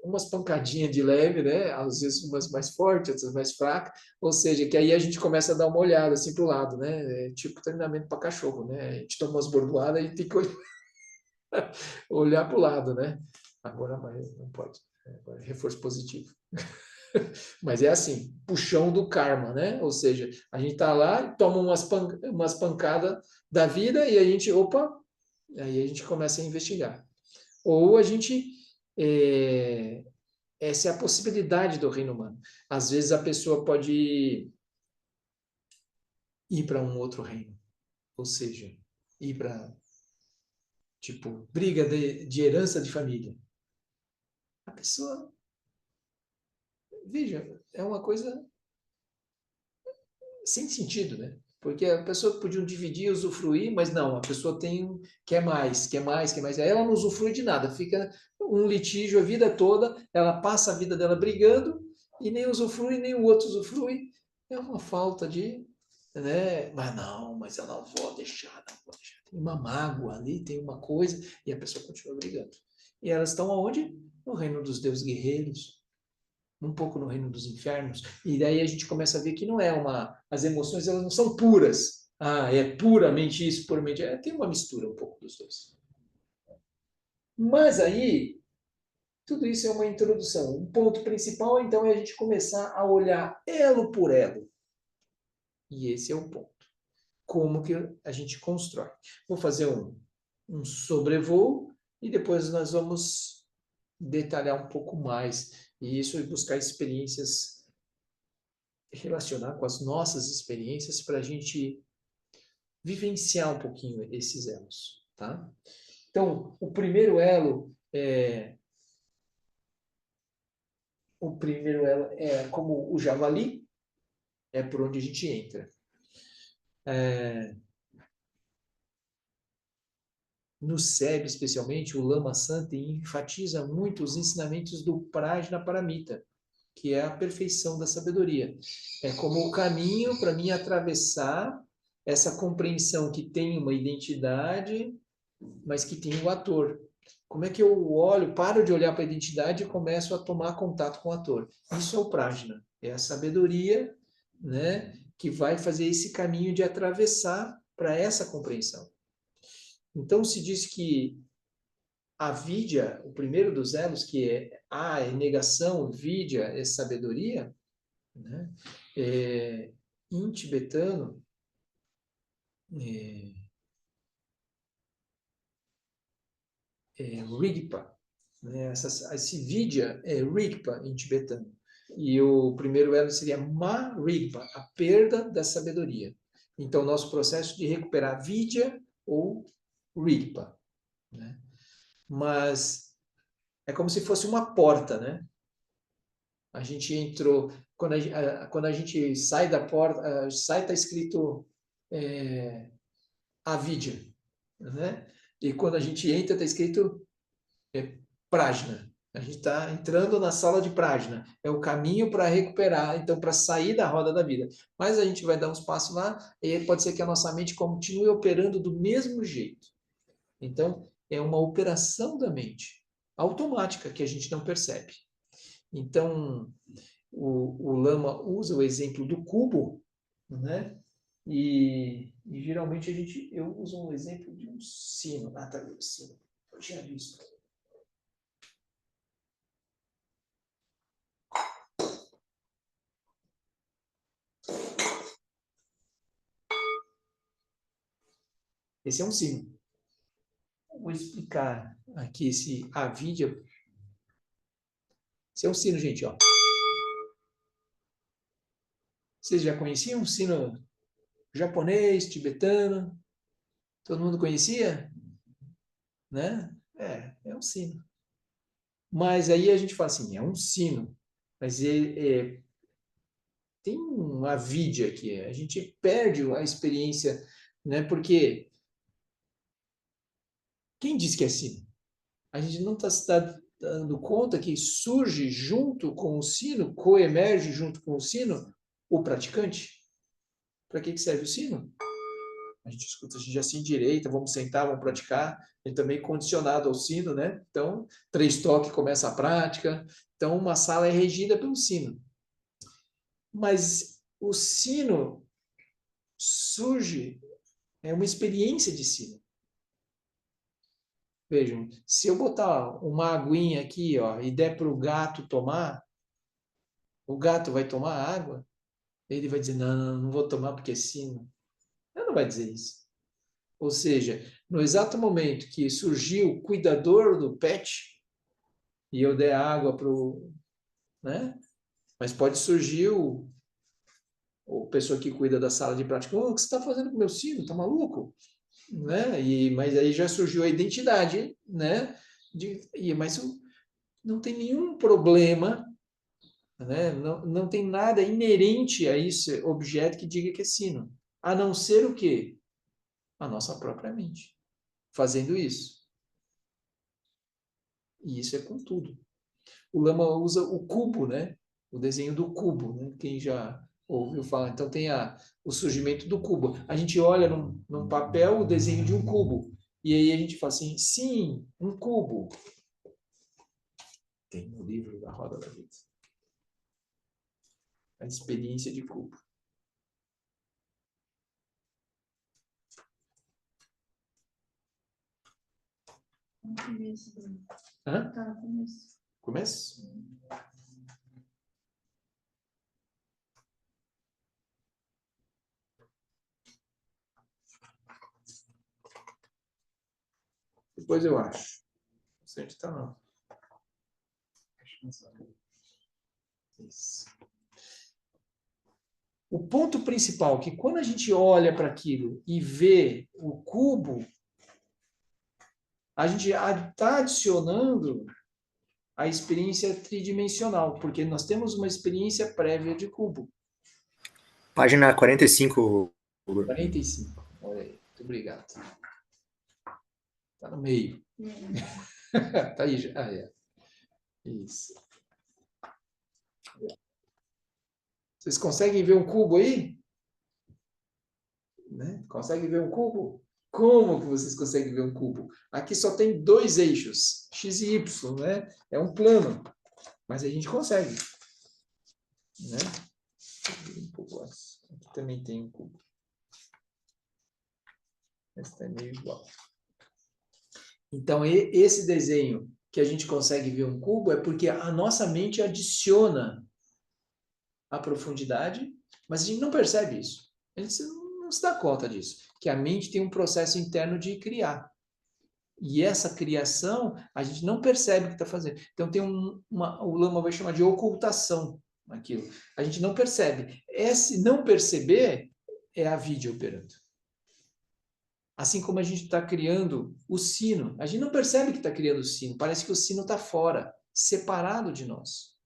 [SPEAKER 1] umas pancadinhas de leve, né? Às vezes umas mais fortes, outras mais fracas, ou seja, que aí a gente começa a dar uma olhada assim para o lado, né? Tipo treinamento para cachorro, né? A gente toma umas bordoadas e tem que olhar para o lado, né? Agora mais não pode, agora é reforço positivo. Mas é assim, puxão do karma, né? Ou seja, a gente tá lá, toma umas pancadas da vida e a gente, opa, aí a gente começa a investigar. Ou a gente, essa é a possibilidade do reino humano. Às vezes a pessoa pode ir para um outro reino, ou seja, ir para, tipo, briga de herança de família. A pessoa, veja, é uma coisa sem sentido, né? Porque a pessoa podia dividir, usufruir, mas não, a pessoa quer mais, quer mais, quer mais. Aí ela não usufrui de nada, fica um litígio a vida toda, ela passa a vida dela brigando e nem usufrui, nem o outro usufrui. É uma falta de, né? Mas não, mas eu não vou deixar, não vou deixar. Tem uma mágoa ali, tem uma coisa, e a pessoa continua brigando. E elas estão aonde? No reino dos deuses guerreiros, um pouco no reino dos infernos, e daí a gente começa a ver que não é as emoções, elas não são puras. É puramente isso, puramente... tem uma mistura um pouco dos dois. Mas aí, tudo isso é uma introdução. O ponto principal, então, é a gente começar a olhar elo por elo. E esse é o ponto. Como que a gente constrói. Vou fazer um sobrevoo e depois nós vamos detalhar um pouco mais isso e buscar experiências, relacionar com as nossas experiências para a gente vivenciar um pouquinho esses elos, tá? Então, o primeiro elo é como o javali, é por onde a gente entra. No SEB, especialmente, o Lama Santa enfatiza muito os ensinamentos do Prajna Paramita, que é a perfeição da sabedoria. É como o caminho para mim atravessar essa compreensão que tem uma identidade, mas que tem o ator. Como é que eu olho, paro de olhar para a identidade e começo a tomar contato com o ator? Isso é o prajna, é a sabedoria, né, que vai fazer esse caminho de atravessar para essa compreensão. Então, se diz que a vidya, o primeiro dos elos, que é a é negação, vidya é sabedoria, né? Em tibetano, Rigpa, né? Esse vidya é Rigpa em tibetano. E o primeiro elo seria Ma Rigpa, a perda da sabedoria. Então, nosso processo de recuperar vidya ou Rigpa, né? Mas é como se fosse uma porta, né? A gente entrou, quando a gente sai da porta, sai, está escrito avidya, né? E quando a gente entra, está escrito prajna. A gente está entrando na sala de prajna. É o caminho para recuperar, então, para sair da roda da vida. Mas a gente vai dar uns passos lá, e aí pode ser que a nossa mente continue operando do mesmo jeito. Então, é uma operação da mente, automática, que a gente não percebe. Então, o Lama usa o exemplo do cubo, né? E geralmente eu uso um exemplo de um sino. Ah, tá ali o sino. Eu tinha visto. Esse é um sino. Vou explicar aqui esse avidya. Esse é um sino, gente, ó. Vocês já conheciam um sino japonês, tibetano? Todo mundo conhecia? Né? É um sino. Mas aí a gente fala assim, é um sino. Mas tem uma vidya aqui. A gente perde a experiência, né? Porque quem diz que é sino? A gente não está se dando conta que surge junto com o sino, coemerge junto com o sino, o praticante. Para que serve o sino? A gente escuta, a gente assim direita, vamos sentar, vamos praticar. A gente também condicionado ao sino, né? Então, 3 toques começa a prática. Então, uma sala é regida pelo sino. Mas o sino surge, é uma experiência de sino. Vejam, se eu botar uma aguinha aqui, ó, e der para o gato tomar, o gato vai tomar água? Ele vai dizer, não vou tomar porque é sino. Ele não vai dizer isso. Ou seja, no exato momento que surgiu o cuidador do pet, e eu der água para o... né? Mas pode surgir o pessoa que cuida da sala de prática, o que você está fazendo com o meu sino? Tá maluco? Né? Mas aí já surgiu a identidade, né? Mas não tem nenhum problema, né? Não tem nada inerente a esse objeto que diga que é sino, a não ser o quê? A nossa própria mente, fazendo isso. E isso é com tudo. O Lama usa o cubo, né? O desenho do cubo, né? Quem já ouviu falar. Então tem o surgimento do cubo. A gente olha num papel o desenho de um cubo. E aí a gente fala assim, sim, um cubo. Tem no livro da Roda da Vida. A experiência de cubo.
[SPEAKER 3] No começo, Bruno.
[SPEAKER 1] Hã?
[SPEAKER 3] Tá no começo.
[SPEAKER 1] Começa? Depois eu acho. Não sei onde está, não. Isso. O ponto principal é que quando a gente olha para aquilo e vê o cubo, a gente está adicionando a experiência tridimensional, porque nós temos uma experiência prévia de cubo.
[SPEAKER 5] Página 45.
[SPEAKER 1] 45. Olha aí. Muito obrigado. Está no meio. Está aí já. Isso. Vocês conseguem ver um cubo aí? né? Consegue ver um cubo? Como que vocês conseguem ver um cubo? Aqui só tem 2 eixos, x e y, né? É um plano, mas a gente consegue, né? Um pouco antes. Aqui também tem um cubo. Esse está meio igual. Então, esse desenho que a gente consegue ver um cubo é porque a nossa mente adiciona a profundidade, mas a gente não percebe isso. A gente não se dá conta disso, que a mente tem um processo interno de criar. E essa criação, a gente não percebe o que está fazendo. Então, tem o Lama vai chamar de ocultação aquilo. A gente não percebe. Esse não perceber é a vidya operando. Assim como a gente está criando o sino. A gente não percebe que está criando o sino. Parece que o sino está fora, separado de nós.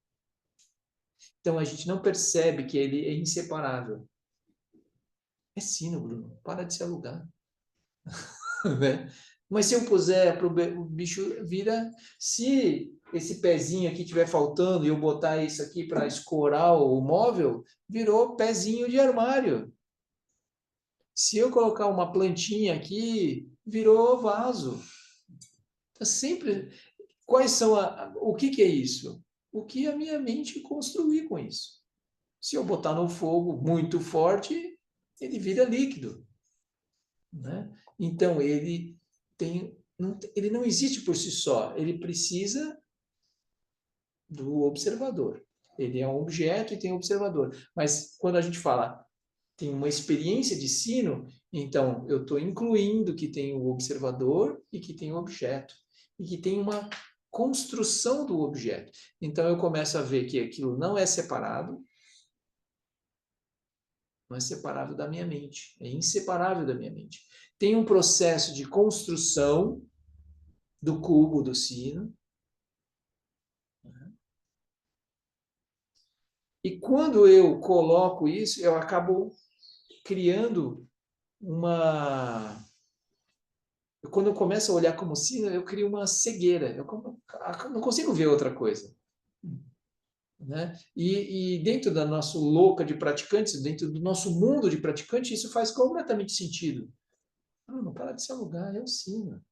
[SPEAKER 1] Então, a gente não percebe que ele é inseparável. É sino, Bruno. Para de se alugar. Né? Mas se eu puser, o bicho vira... Se esse pezinho aqui estiver faltando e eu botar isso aqui para escorar o móvel, virou pezinho de armário. Se eu colocar uma plantinha aqui, virou vaso. Então, sempre... Quais são o que é isso? O que a minha mente construir com isso. Se eu botar no fogo muito forte, ele vira líquido. Né? Então, ele não existe por si só. Ele precisa do observador. Ele é um objeto e tem um observador. Mas quando a gente fala tem uma experiência de sino, então eu estou incluindo que tem o observador e que tem o objeto. E que tem uma construção do objeto. Então eu começo a ver que aquilo não é separado, não é separável da minha mente, é inseparável da minha mente. Tem um processo de construção do cubo do sino. E quando eu coloco isso, eu acabo criando uma... Quando eu começo a olhar como sino, eu crio uma cegueira. Eu não consigo ver outra coisa. Né? E dentro da nossa louca de praticantes, dentro do nosso mundo de praticantes, isso faz completamente sentido. Não para de se alugar, é o sino.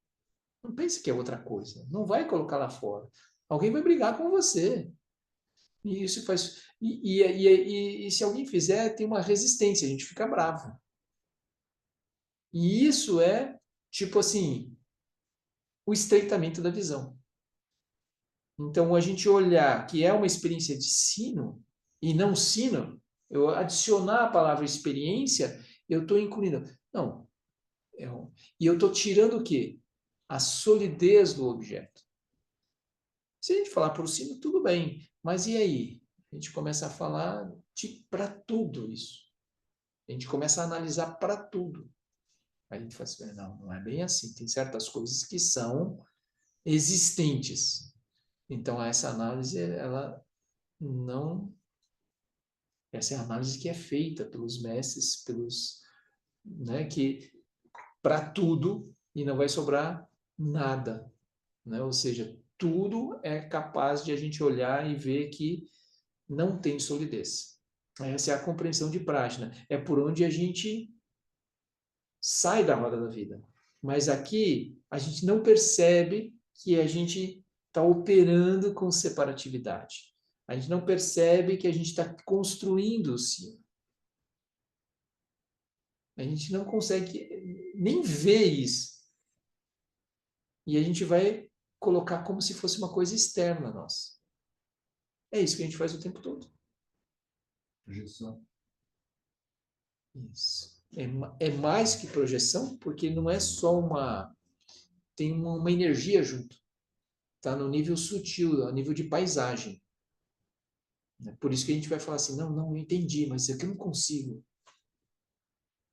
[SPEAKER 1] Não pense que é outra coisa. Não vai colocar lá fora. Alguém vai brigar com você. E isso faz. E se alguém fizer, tem uma resistência, a gente fica bravo. E isso é, tipo assim, o estreitamento da visão. Então, a gente olhar que é uma experiência de sino e não sino, eu adicionar a palavra experiência, eu estou incluindo. Não. E eu estou tirando o quê? A solidez do objeto. Se a gente falar por sino, tudo bem. Mas e aí? A gente começa a falar para tudo isso. A gente começa a analisar para tudo. Aí a gente fala assim, não é bem assim. Tem certas coisas que são existentes. Então, essa análise, ela não... Essa é a análise que é feita pelos mestres, né, que para tudo e não vai sobrar nada. Né? Ou seja, tudo é capaz de a gente olhar e ver que não tem solidez. Essa é a compreensão de Prajna. É por onde a gente sai da roda da vida. Mas aqui a gente não percebe que a gente está operando com separatividade. A gente não percebe que a gente está construindo o sino. A gente não consegue nem ver isso. E a gente vai colocar como se fosse uma coisa externa a nós. É isso que a gente faz o tempo todo.
[SPEAKER 4] Projeção.
[SPEAKER 1] Isso. É mais que projeção, porque não é só uma... Tem uma energia junto. Está no nível sutil, no nível de paisagem. Por isso que a gente vai falar assim, não, eu entendi, mas isso aqui eu não consigo.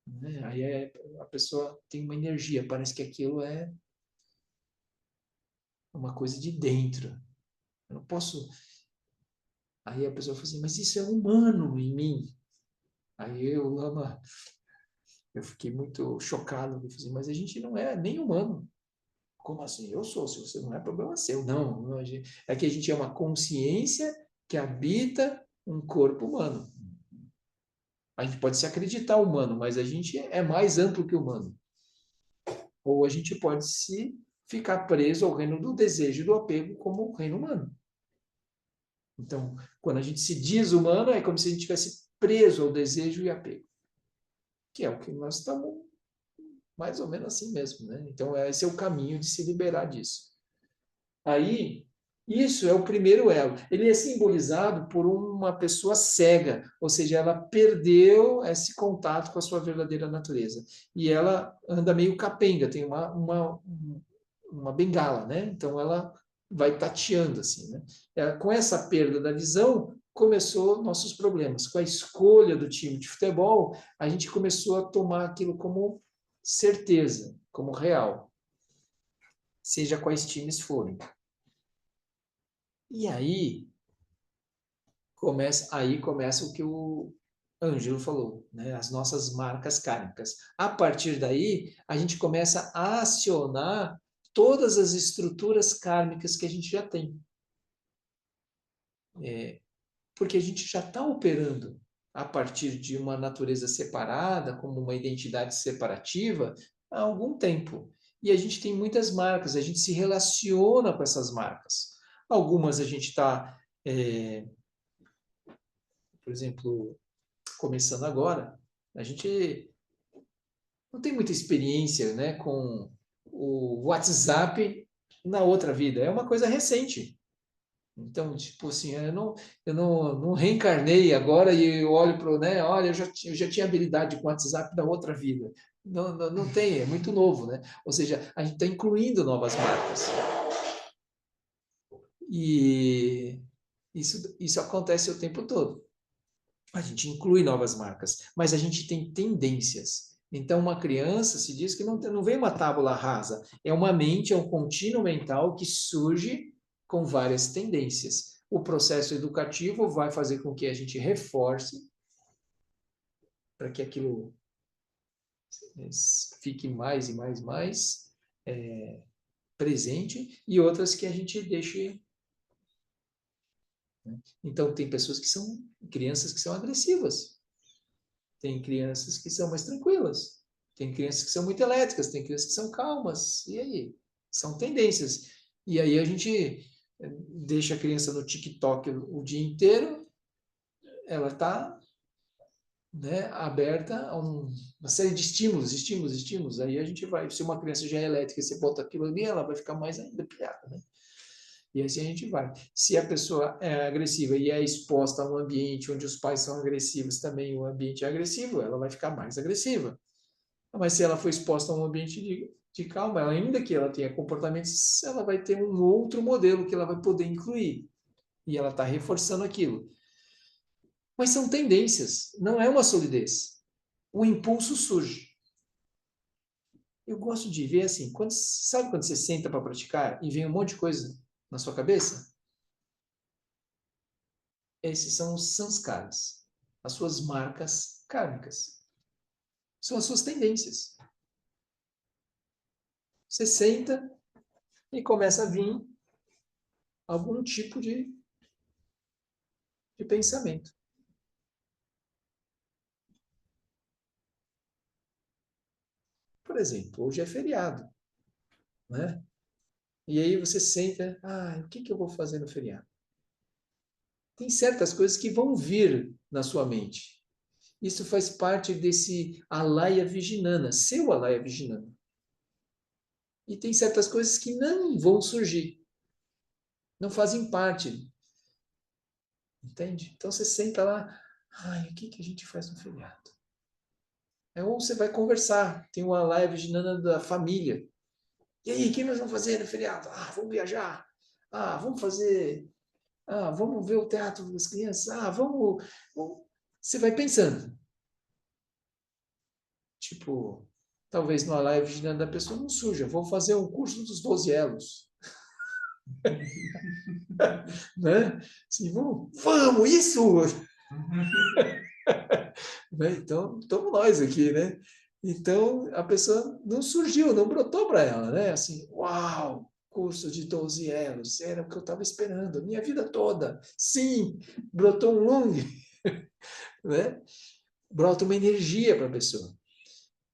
[SPEAKER 1] Né? Aí a pessoa tem uma energia, parece que aquilo é uma coisa de dentro. Eu não posso... Aí a pessoa fala assim, mas isso é humano em mim. Aí eu fiquei muito chocado. Eu falei assim, mas a gente não é nem humano. Como assim? Eu sou, se você não é, problema seu. Não, é que a gente é uma consciência que habita um corpo humano. A gente pode se acreditar humano, mas a gente é mais amplo que humano. Ou a gente pode se ficar preso ao reino do desejo e do apego como o reino humano. Então, quando a gente se diz humano, é como se a gente estivesse preso ao desejo e apego. Que é o que nós estamos mais ou menos assim mesmo, né? Então, esse é o caminho de se liberar disso. Aí, isso é o primeiro elo. Ele é simbolizado por uma pessoa cega, ou seja, ela perdeu esse contato com a sua verdadeira natureza. E ela anda meio capenga, tem uma bengala, né? Então, ela vai tateando, assim, né? Com essa perda da visão, começou nossos problemas. Com a escolha do time de futebol, a gente começou a tomar aquilo como certeza, como real, seja quais times forem. E aí começa o que o Ângelo falou, né? As nossas marcas kármicas. A partir daí, a gente começa a acionar todas as estruturas kármicas que a gente já tem. Porque a gente já está operando a partir de uma natureza separada, como uma identidade separativa, há algum tempo. E a gente tem muitas marcas, a gente se relaciona com essas marcas. Algumas a gente está, por exemplo, começando agora, a gente não tem muita experiência, né, com o WhatsApp na outra vida. É uma coisa recente. Então, tipo assim, eu não reencarnei agora e eu olho para o, né? Olha, eu já tinha habilidade com o WhatsApp da outra vida. Não tem, é muito novo, né? Ou seja, a gente está incluindo novas marcas. E isso acontece o tempo todo. A gente inclui novas marcas, mas a gente tem tendências. Então, uma criança se diz que não vem uma tábula rasa, é uma mente, é um contínuo mental que surge com várias tendências. O processo educativo vai fazer com que a gente reforce para que aquilo fique mais e mais presente, e outras que a gente deixe. Né? Então, tem pessoas que são crianças que são agressivas. Tem crianças que são mais tranquilas. Tem crianças que são muito elétricas, tem crianças que são calmas. E aí? São tendências. E aí a gente deixa a criança no TikTok o dia inteiro, ela está, né, aberta a uma série de estímulos. Aí a gente vai, se uma criança já é elétrica e você bota aquilo ali, ela vai ficar mais ainda pilhada, né? E assim a gente vai. Se a pessoa é agressiva e é exposta a um ambiente onde os pais são agressivos também, o ambiente é agressivo, ela vai ficar mais agressiva. Mas se ela for exposta a um ambiente de calma, ainda que ela tenha comportamentos, ela vai ter um outro modelo que ela vai poder incluir. E ela está reforçando aquilo. Mas são tendências, não é uma solidez. O impulso surge. Eu gosto de ver assim, sabe quando você senta para praticar e vem um monte de coisa na sua cabeça? Esses são os sanskaras, as suas marcas kármicas. São as suas tendências. Você senta e começa a vir algum tipo de pensamento. Por exemplo, hoje é feriado, né? E aí você senta, o que eu vou fazer no feriado? Tem certas coisas que vão vir na sua mente. Isso faz parte desse alaya vijnana, seu alaya vijnana. E tem certas coisas que não vão surgir, não fazem parte. Entende? Então você senta lá, o que a gente faz no feriado? Ou você vai conversar, tem uma live ginana da família. E aí, o que nós vamos fazer no feriado? Vamos viajar. Vamos fazer. Vamos ver o teatro das crianças. Vamos. Você vai pensando. Tipo, talvez numa live ginana da pessoa não surja. Vou fazer um curso dos 12 elos. Né? Assim, vamos, isso! Né? Então, estamos nós aqui, né? Então, a pessoa não surgiu, não brotou para ela, né? Assim, uau, curso de 12 elos, era o que eu estava esperando, minha vida toda. Sim, brotou um Lung, né? brota uma energia para a pessoa.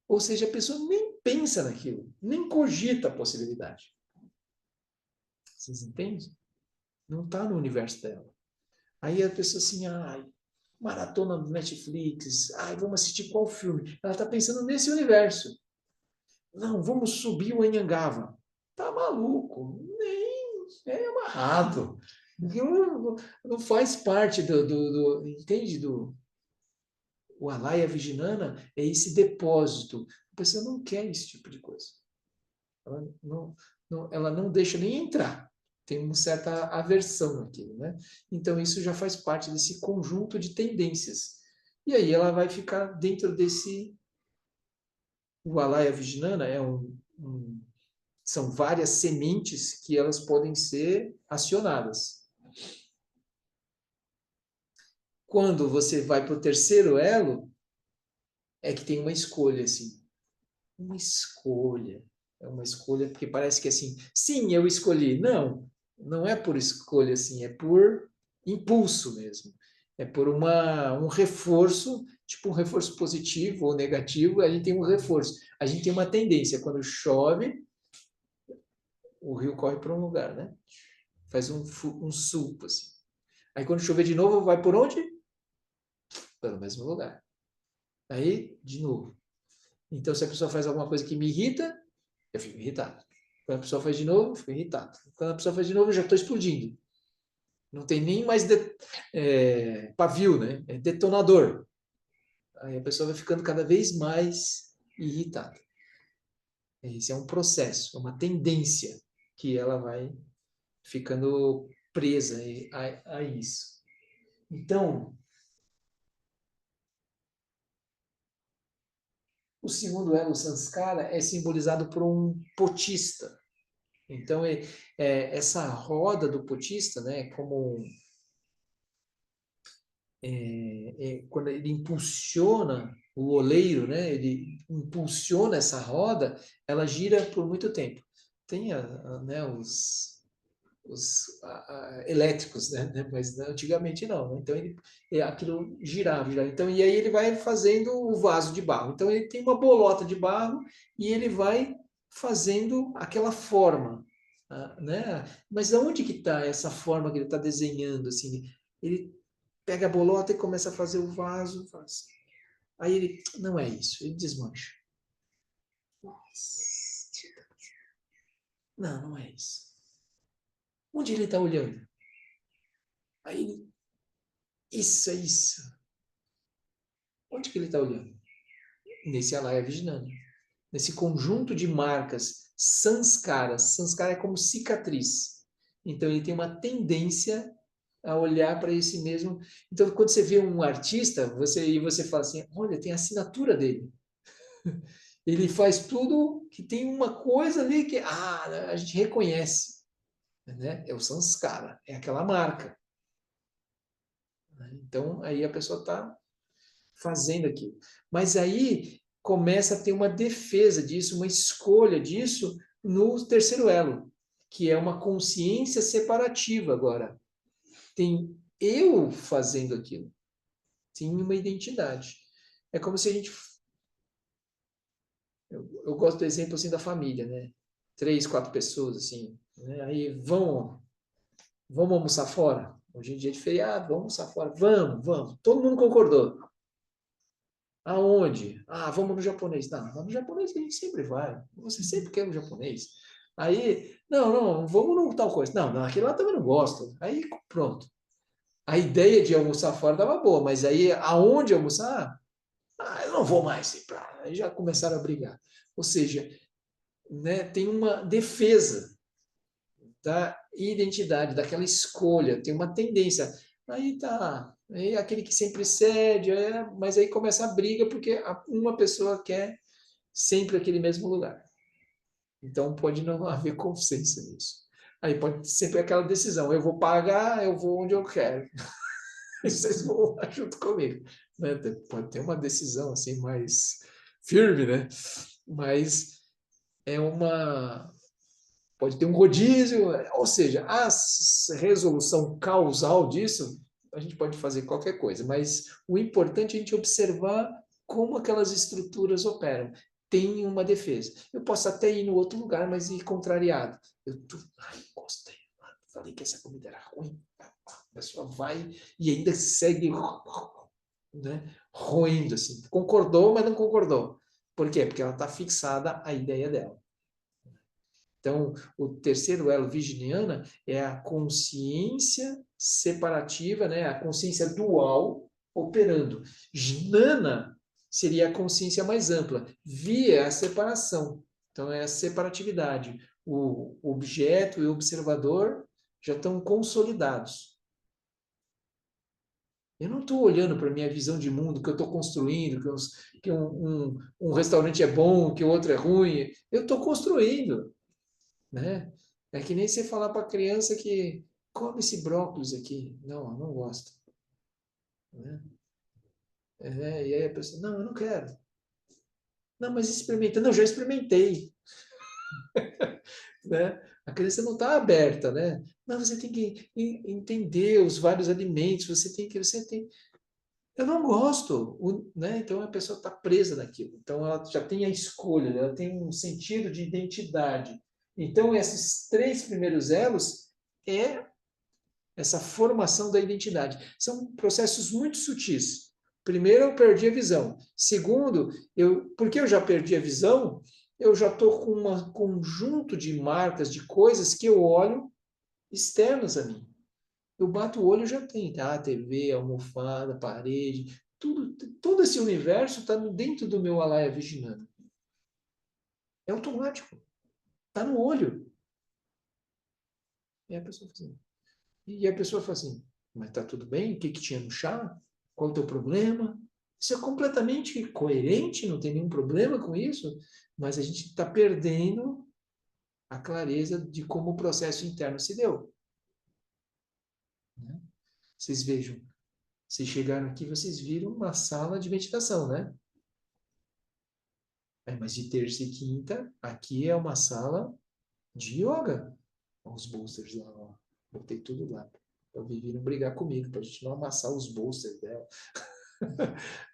[SPEAKER 1] Ou seja, a pessoa nem pensa naquilo, nem cogita a possibilidade. Vocês entendem? Não está no universo dela. Aí a pessoa assim, ai, maratona do Netflix, ai, vamos assistir qual filme? Ela está pensando nesse universo. Não, vamos subir o Anhangava. Tá maluco, nem é amarrado. Não faz parte entende? O Alaya Vijnana é esse depósito. A pessoa não quer esse tipo de coisa. Ela não deixa nem entrar. Tem uma certa aversão naquilo, né? Então, isso já faz parte desse conjunto de tendências. E aí ela vai ficar dentro desse... O Alaya Vijnana são várias sementes que elas podem ser acionadas. Quando você vai para o terceiro elo, é que tem uma escolha, assim. Uma escolha. É uma escolha, porque parece que assim, sim, eu escolhi. Não, não é por escolha, assim, é por impulso mesmo. É por um reforço, tipo um reforço positivo ou negativo, a gente tem um reforço. A gente tem uma tendência, quando chove, o rio corre para um lugar, né? Faz um sulco, assim. Aí quando chover de novo, vai por onde? Pelo mesmo lugar. Aí, de novo. Então, se a pessoa faz alguma coisa que me irrita, eu fico irritado. Quando a pessoa faz de novo, eu fico irritado. Quando a pessoa faz de novo, eu já estou explodindo. Não tem nem mais pavio, né? É detonador. Aí a pessoa vai ficando cada vez mais irritada. Esse é um processo, é uma tendência que ela vai ficando presa a isso. Então, o segundo elo sanskara é simbolizado por um potista. Então, essa roda do potista, né, como quando ele impulsiona o oleiro, né, ele impulsiona essa roda, ela gira por muito tempo. Tem né, os elétricos, né? Mas antigamente não, né? Então aquilo girava. Então, e aí ele vai fazendo o vaso de barro. Então ele tem uma bolota de barro e ele vai fazendo aquela forma, né? Mas aonde que está essa forma que ele está desenhando assim? Ele pega a bolota e começa a fazer o vaso, faz. Aí ele, não é isso, ele desmancha. Não, não é isso. Onde ele está olhando? Aí ele, isso é isso. Onde que ele está olhando? Nesse Alaya Vijnana. Nesse conjunto de marcas sanskaras. Sanskara é como cicatriz. Então ele tem uma tendência a olhar para esse mesmo. Então quando você vê um artista, você fala assim, olha, tem a assinatura dele. Ele faz tudo que tem uma coisa ali que a gente reconhece, né? É o sanskara, é aquela marca. Então aí a pessoa está fazendo aquilo. Mas aí começa a ter uma defesa disso, uma escolha disso no terceiro elo, que é uma consciência separativa agora. Tem eu fazendo aquilo. Tem uma identidade. É como se a gente... Eu gosto do exemplo assim da família, né? 3, 4 pessoas, assim. Né? Aí vamos almoçar fora? Hoje em dia é de feriado, vamos almoçar fora. Vamos. Todo mundo concordou. Aonde? Ah, vamos no japonês. Não, no japonês a gente sempre vai. Você sempre quer no japonês. Aí, não, vamos no tal coisa. Não, aquele lá também não gosto. Aí, pronto. A ideia de almoçar fora estava boa, mas aí, aonde almoçar? Ah, eu não vou mais ir para lá. Aí já começaram a brigar. Ou seja, né, tem uma defesa da identidade, daquela escolha, tem uma tendência. Aí tá, aí aquele que sempre cede, mas aí começa a briga porque uma pessoa quer sempre aquele mesmo lugar. Então pode não haver consenso nisso. Aí pode sempre aquela decisão, eu vou pagar, eu vou onde eu quero. E vocês vão lá junto comigo. Né? Pode ter uma decisão assim mais firme, né? Mas pode ter um rodízio, ou seja, a resolução causal disso a gente pode fazer qualquer coisa, mas o importante é a gente observar como aquelas estruturas operam. Tem uma defesa. Eu posso até ir no outro lugar, mas ir contrariado. Ai, gostei. Falei que essa comida era ruim. A pessoa vai e ainda segue, né, roendo assim. Concordou, mas não concordou. Por quê? Porque ela está fixada à ideia dela. Então, o terceiro elo virginiana é a consciência separativa, né? A consciência dual operando. Jnana seria a consciência mais ampla. Vi é a separação. Então, é a separatividade. O objeto e o observador já estão consolidados. Eu não estou olhando para a minha visão de mundo, que eu estou construindo, que um restaurante é bom, que o outro é ruim. Eu estou construindo, né? É que nem você falar para a criança que come esse brócolis aqui. Não, eu não gosto. Né? E aí a pessoa, não, eu não quero. Não, mas experimenta. Não, já experimentei. Né? A criança não está aberta, né? Não, você tem que entender os vários alimentos, você tem. Eu não gosto, né? Então a pessoa está presa naquilo. Então ela já tem a escolha, ela tem um sentido de identidade. Então esses três primeiros elos é essa formação da identidade. São processos muito sutis. Primeiro, eu perdi a visão. Segundo, porque eu já perdi a visão, eu já estou com um conjunto de marcas, de coisas que eu olho externas a mim. Eu bato o olho e já tem, tá? TV, almofada, parede, tudo, todo esse universo está dentro do meu Alaya Vijnana. É automático. Está no olho. E a pessoa fala assim, mas tá tudo bem? O que que tinha no chá? Qual o teu problema? Isso é completamente coerente, não tem nenhum problema com isso, mas a gente está perdendo a clareza de como o processo interno se deu. Né? Vocês vejam, vocês chegaram aqui, vocês viram uma sala de meditação, né? Mas de terça e quinta, aqui é uma sala de yoga. Olha os bolsters lá, ó. Botei tudo lá. Então, viram brigar comigo, para a gente não amassar os bolsters dela.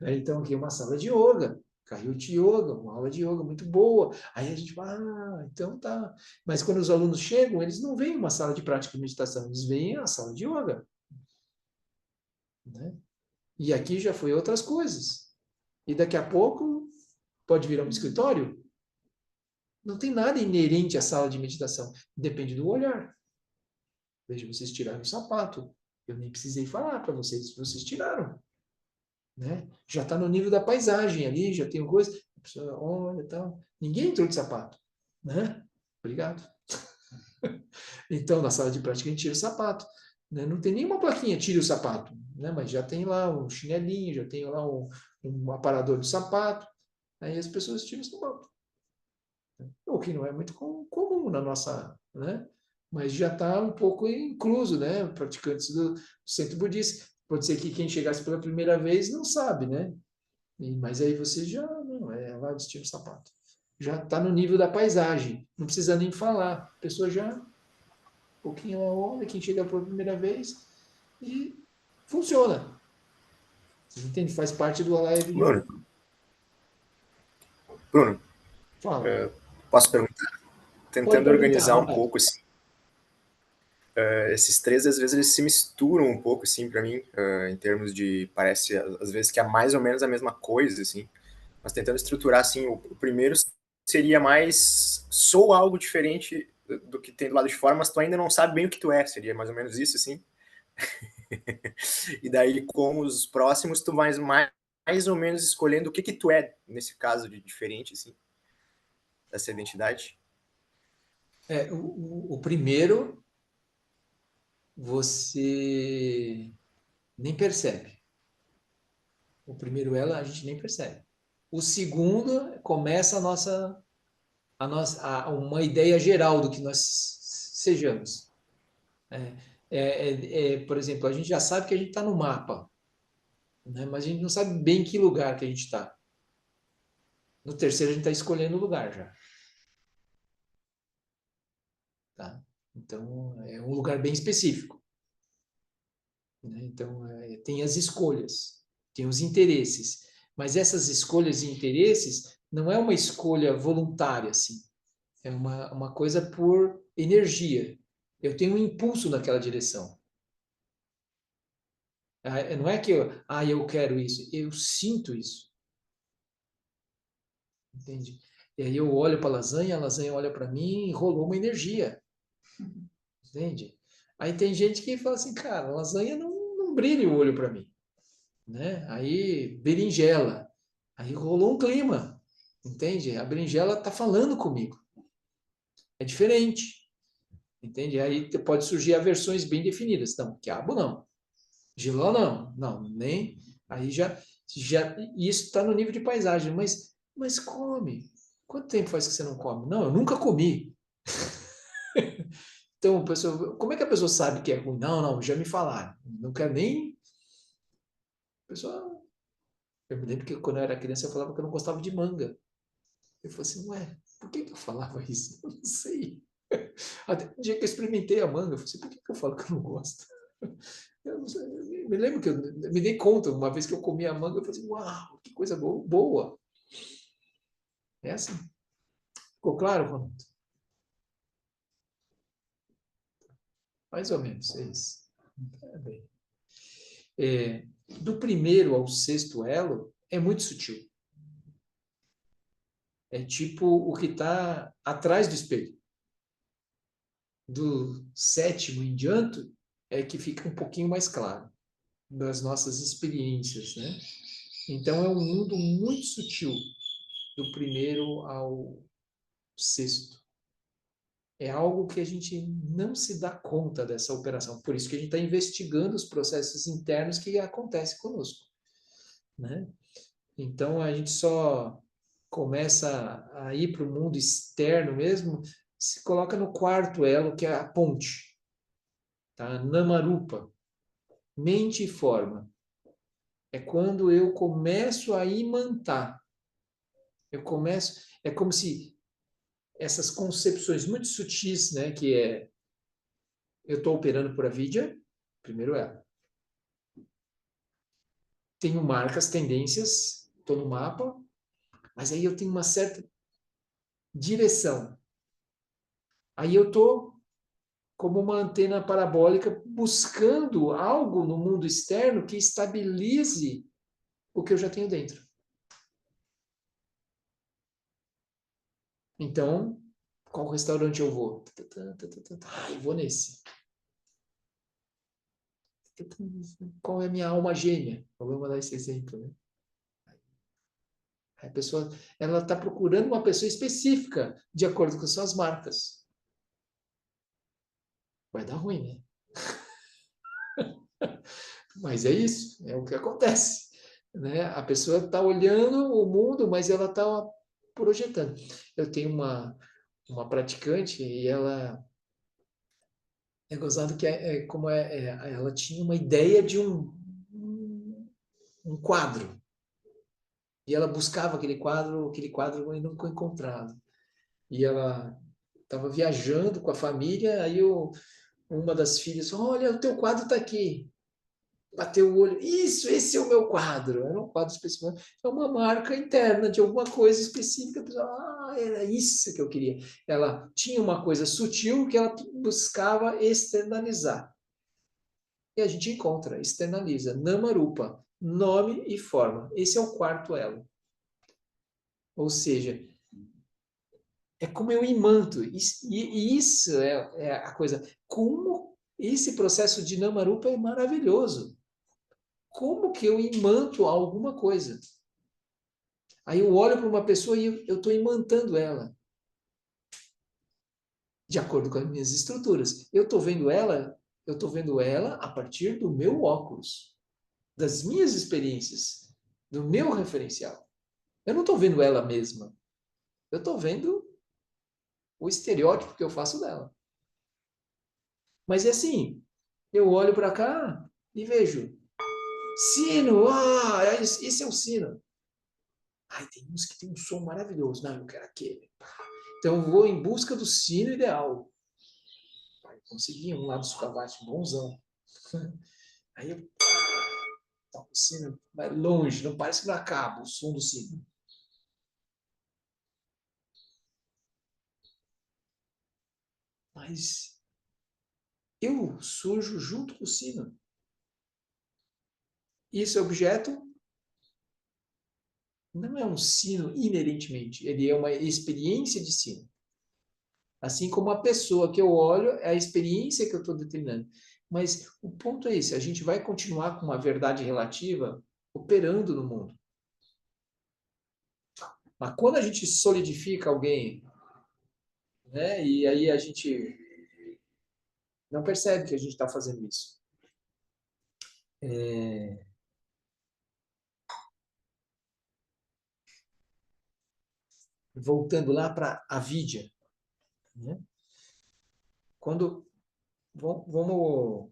[SPEAKER 1] Então, aqui é uma sala de yoga. Caiu de yoga, uma aula de yoga muito boa. Aí a gente fala, então tá. Mas quando os alunos chegam, eles não veem uma sala de prática de meditação, eles veem a sala de yoga. Né? E aqui já foi outras coisas. E daqui a pouco pode virar um escritório. Não tem nada inerente à sala de meditação. Depende do olhar. Veja, vocês tiraram o sapato. Eu nem precisei falar para vocês, vocês tiraram. Né? Já está no nível da paisagem ali, já tem coisa. A pessoa olha e tal. Ninguém entrou de sapato. Né? Obrigado. Então, na sala de prática, a gente tira o sapato. Né? Não tem nenhuma plaquinha, tire o sapato. Né? Mas já tem lá um chinelinho, já tem lá um aparador de sapato. Aí as pessoas tiram o sapato. O que não é muito comum na nossa, né? Mas já está um pouco incluso, né? Praticantes do centro budista. Pode ser que quem chegasse pela primeira vez não sabe, né? Mas aí você já não é lá de tira o sapato. Já está no nível da paisagem. Não precisa nem falar. A pessoa já um pouquinho ela olha, quem chega pela primeira vez e funciona. Você entende? Faz parte do Alaya Vijnana.
[SPEAKER 5] Bruno,
[SPEAKER 1] Fala.
[SPEAKER 5] posso perguntar?
[SPEAKER 1] Pode
[SPEAKER 5] Tentando
[SPEAKER 1] perguntar,
[SPEAKER 5] organizar um
[SPEAKER 1] vontade.
[SPEAKER 5] pouco, assim, esses três, às vezes, eles se misturam um pouco, assim, para mim, em termos de, parece, às vezes, que é mais ou menos a mesma coisa, assim, mas tentando estruturar, assim, o primeiro seria mais, sou algo diferente do que tem do lado de fora, mas tu ainda não sabe bem o que tu é, seria mais ou menos isso, assim. E daí, com os próximos, tu vai mais ou menos escolhendo o que tu é, nesse caso de diferente, assim, dessa identidade.
[SPEAKER 1] O primeiro, você nem percebe. O primeiro elo a gente nem percebe. O segundo começa uma ideia geral do que nós sejamos. Por exemplo, a gente já sabe que a gente está no mapa, né? Mas a gente não sabe bem que lugar que a gente está. No terceiro, a gente está escolhendo o lugar já. Tá? Então, é um lugar bem específico. né? Então, tem as escolhas, tem os interesses, mas essas escolhas e interesses não é uma escolha voluntária, assim, é uma coisa por energia. Eu tenho um impulso naquela direção. Não é que eu quero isso, eu sinto isso. Entende? E aí eu olho para a lasanha olha para mim e rolou uma energia. Entende? Aí tem gente que fala assim, cara, lasanha não brilha o olho para mim. Né? Aí, berinjela. Aí rolou um clima. Entende? A berinjela está falando comigo. É diferente. Entende? Aí pode surgir aversões bem definidas. Não, quiabo não. Jiló não. Não, nem. Aí já isso está no nível de paisagem. Mas come. Quanto tempo faz que você não come? Não, eu nunca comi. Então, como é que a pessoa sabe que é ruim? Não, já me falaram. Não quero nem. A pessoa. Eu me lembro que quando eu era criança eu falava que eu não gostava de manga. Eu falei assim, ué, por que eu falava isso? Eu não sei. Até um dia que eu experimentei a manga, eu falei assim, por que eu falo que eu não gosto? Eu não sei, eu me lembro que eu me dei conta, uma vez que eu comi a manga, eu falei assim, uau, que coisa boa. É assim. Ficou claro, Ronaldo? Mais ou menos, é isso. É bem. Do primeiro ao sexto elo, é muito sutil. É tipo o que está atrás do espelho. Do sétimo em diante, é que fica um pouquinho mais claro das nossas experiências, né? Então, é um mundo muito sutil, do primeiro ao sexto. É algo que a gente não se dá conta dessa operação. Por isso que a gente está investigando os processos internos que acontecem conosco, né? Então, a gente só começa a ir para o mundo externo mesmo, se coloca no quarto elo, que é a ponte, tá? Namarupa, mente e forma. É quando eu começo a imantar. É como se essas concepções muito sutis, né, que é eu estou operando por avidya, primeiro elo. Tenho marcas, tendências, estou no mapa, mas aí eu tenho uma certa direção. Aí eu estou como uma antena parabólica buscando algo no mundo externo que estabilize o que eu já tenho dentro. Então, qual restaurante eu vou? Eu vou nesse. Qual é a minha alma gêmea? Vamos dar esse exemplo, né? A pessoa, ela está procurando uma pessoa específica de acordo com suas marcas. Vai dar ruim, né? Mas é isso, é o que acontece, né? A pessoa está olhando o mundo, mas ela está projetando. Eu tenho uma praticante e ela é gozado que ela tinha uma ideia de um quadro. E ela buscava aquele quadro e nunca encontrado. E ela estava viajando com a família, aí uma das filhas, olha, o teu quadro está aqui. Bateu o olho, isso, esse é o meu quadro. Era um quadro específico, é uma marca interna de alguma coisa específica. Era isso que eu queria. Ela tinha uma coisa sutil que ela buscava externalizar. E a gente encontra, externaliza, Namarupa, nome e forma. Esse é o quarto elo. Ou seja, é como eu imanto. E isso é a coisa. Como esse processo de Namarupa é maravilhoso. Como que eu imanto alguma coisa? Aí eu olho para uma pessoa e eu estou imantando ela. De acordo com as minhas estruturas. Eu estou vendo ela a partir do meu óculos. Das minhas experiências. Do meu referencial. Eu não estou vendo ela mesma. Eu estou vendo o estereótipo que eu faço dela. Mas é assim, eu olho para cá e vejo sino, esse é o sino. Ai, tem uns que tem um som maravilhoso. Não, eu quero aquele. Então eu vou em busca do sino ideal. Consegui um lá do Sukhavati, bonzão. Aí eu toco o sino, vai longe, não parece que não acaba o som do sino. Mas eu surjo junto com o sino. Esse objeto não é um sino inerentemente, ele é uma experiência de sino. Assim como a pessoa que eu olho é a experiência que eu estou determinando. Mas o ponto é esse, a gente vai continuar com uma verdade relativa operando no mundo. Mas quando a gente solidifica alguém, né, e aí a gente não percebe que a gente está fazendo isso. Voltando lá para a Vidya, né? Quando vamos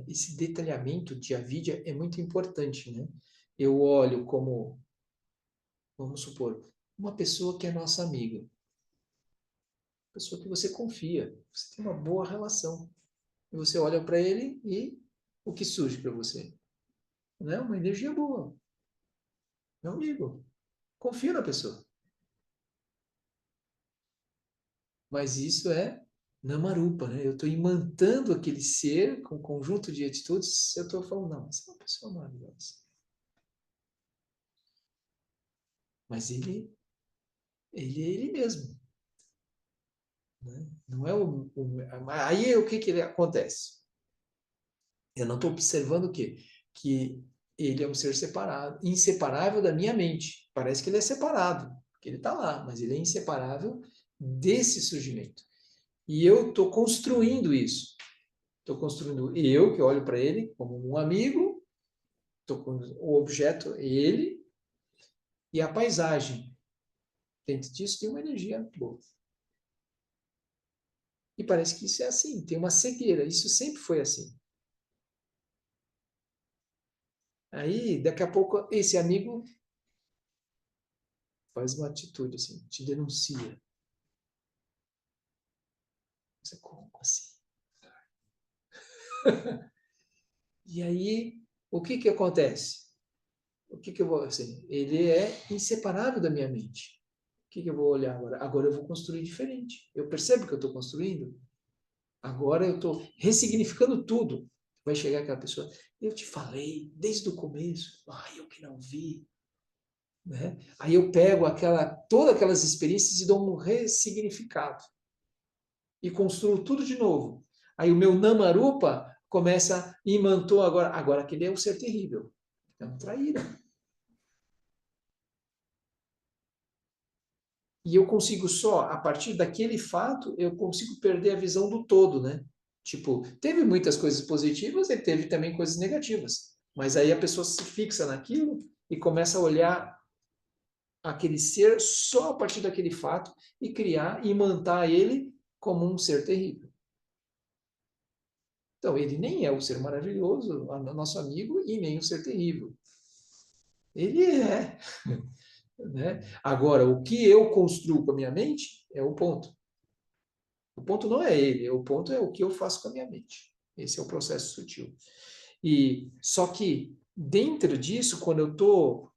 [SPEAKER 1] esse detalhamento de avidya é muito importante, né? Eu olho como, vamos supor, uma pessoa que é nossa amiga, pessoa que você confia, você tem uma boa relação. E você olha para ele e o que surge para você? Né? Uma energia boa. Meu amigo, confia na pessoa. Mas isso é Namarupa, né? Eu estou imantando aquele ser com um conjunto de atitudes, eu estou falando, não, essa é uma pessoa maravilhosa. Mas ele é ele mesmo. Né? Não é aí o que acontece? Eu não estou observando o quê? Que ele é um ser separado, inseparável da minha mente. Parece que ele é separado, que ele está lá, mas ele é inseparável desse surgimento. E eu estou construindo isso. Estou construindo eu, que olho para ele como um amigo, estou com o objeto, ele, e a paisagem. Dentro disso tem uma energia boa. E parece que isso é assim, tem uma cegueira, isso sempre foi assim. Aí, daqui a pouco, esse amigo faz uma atitude assim, te denuncia. Você, como assim? E aí, o que que acontece? O que que eu vou, assim, ele é inseparável da minha mente. O que que eu vou olhar agora? Agora eu vou construir diferente. Eu percebo que eu estou construindo. Agora eu estou ressignificando tudo. Vai chegar aquela pessoa, eu te falei desde o começo. Ai, eu que não vi. Né? Aí eu pego todas aquelas experiências e dou um ressignificado. E construo tudo de novo. Aí o meu Namarupa começa, imantou agora aquele é um ser terrível. É um traíra. E eu consigo só, a partir daquele fato, eu consigo perder a visão do todo, né? Tipo, teve muitas coisas positivas e teve também coisas negativas. Mas aí a pessoa se fixa naquilo e começa a olhar aquele ser só a partir daquele fato e criar, imantar ele como um ser terrível. Então, ele nem é o ser maravilhoso, nosso amigo, e nem o ser terrível. Ele é. Né? Agora, o que eu construo com a minha mente é o ponto. O ponto não é ele, o ponto é o que eu faço com a minha mente. Esse é o processo sutil. E só que dentro disso, quando eu estou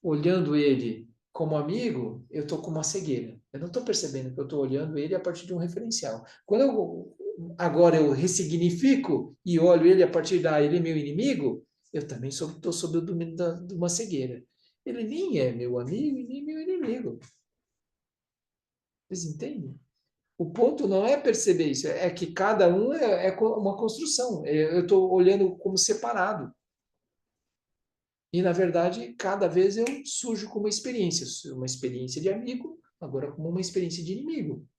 [SPEAKER 1] olhando ele como amigo, eu estou com uma cegueira. Eu não estou percebendo que eu estou olhando ele a partir de um referencial. Quando agora eu ressignifico e olho ele a partir da ele é meu inimigo, eu também estou sob o domínio de uma cegueira. Ele nem é meu amigo e nem meu inimigo. Vocês entendem? O ponto não é perceber isso, é que cada um é uma construção. Eu estou olhando como separado. E, na verdade, cada vez eu surjo com uma experiência de amigo, agora como uma experiência de inimigo.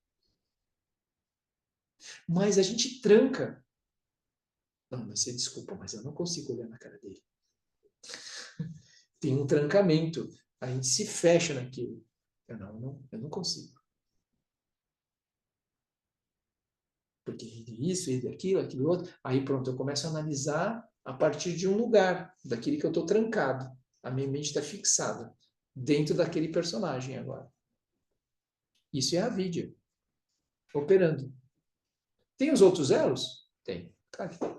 [SPEAKER 1] Mas a gente tranca. Não, mas você desculpa, mas eu não consigo olhar na cara dele. Tem um trancamento. A gente se fecha naquilo. Eu não consigo. Porque isso, ele aquilo, aquilo outro. Aí pronto, eu começo a analisar a partir de um lugar, daquele que eu estou trancado. A minha mente está fixada dentro daquele personagem agora. Isso é a vidya. operando. Tem os outros elos? Tem. Claro que tem.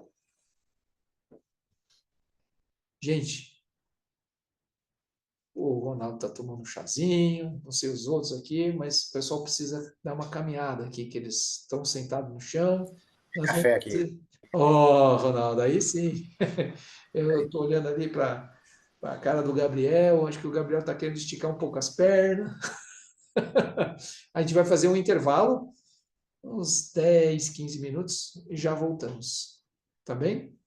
[SPEAKER 1] Gente, o Ronaldo está tomando um chazinho, não sei os outros aqui, mas o pessoal precisa dar uma caminhada aqui, que eles estão sentados no chão. Nós
[SPEAKER 5] Café
[SPEAKER 1] vamos
[SPEAKER 5] aqui.
[SPEAKER 1] ter- Oh, Ronaldo, aí sim. Eu estou olhando ali para a cara do Gabriel, acho que o Gabriel está querendo esticar um pouco as pernas. A gente vai fazer um intervalo, uns 10, 15 minutos, e já voltamos. Tá bem?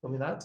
[SPEAKER 1] Combinado?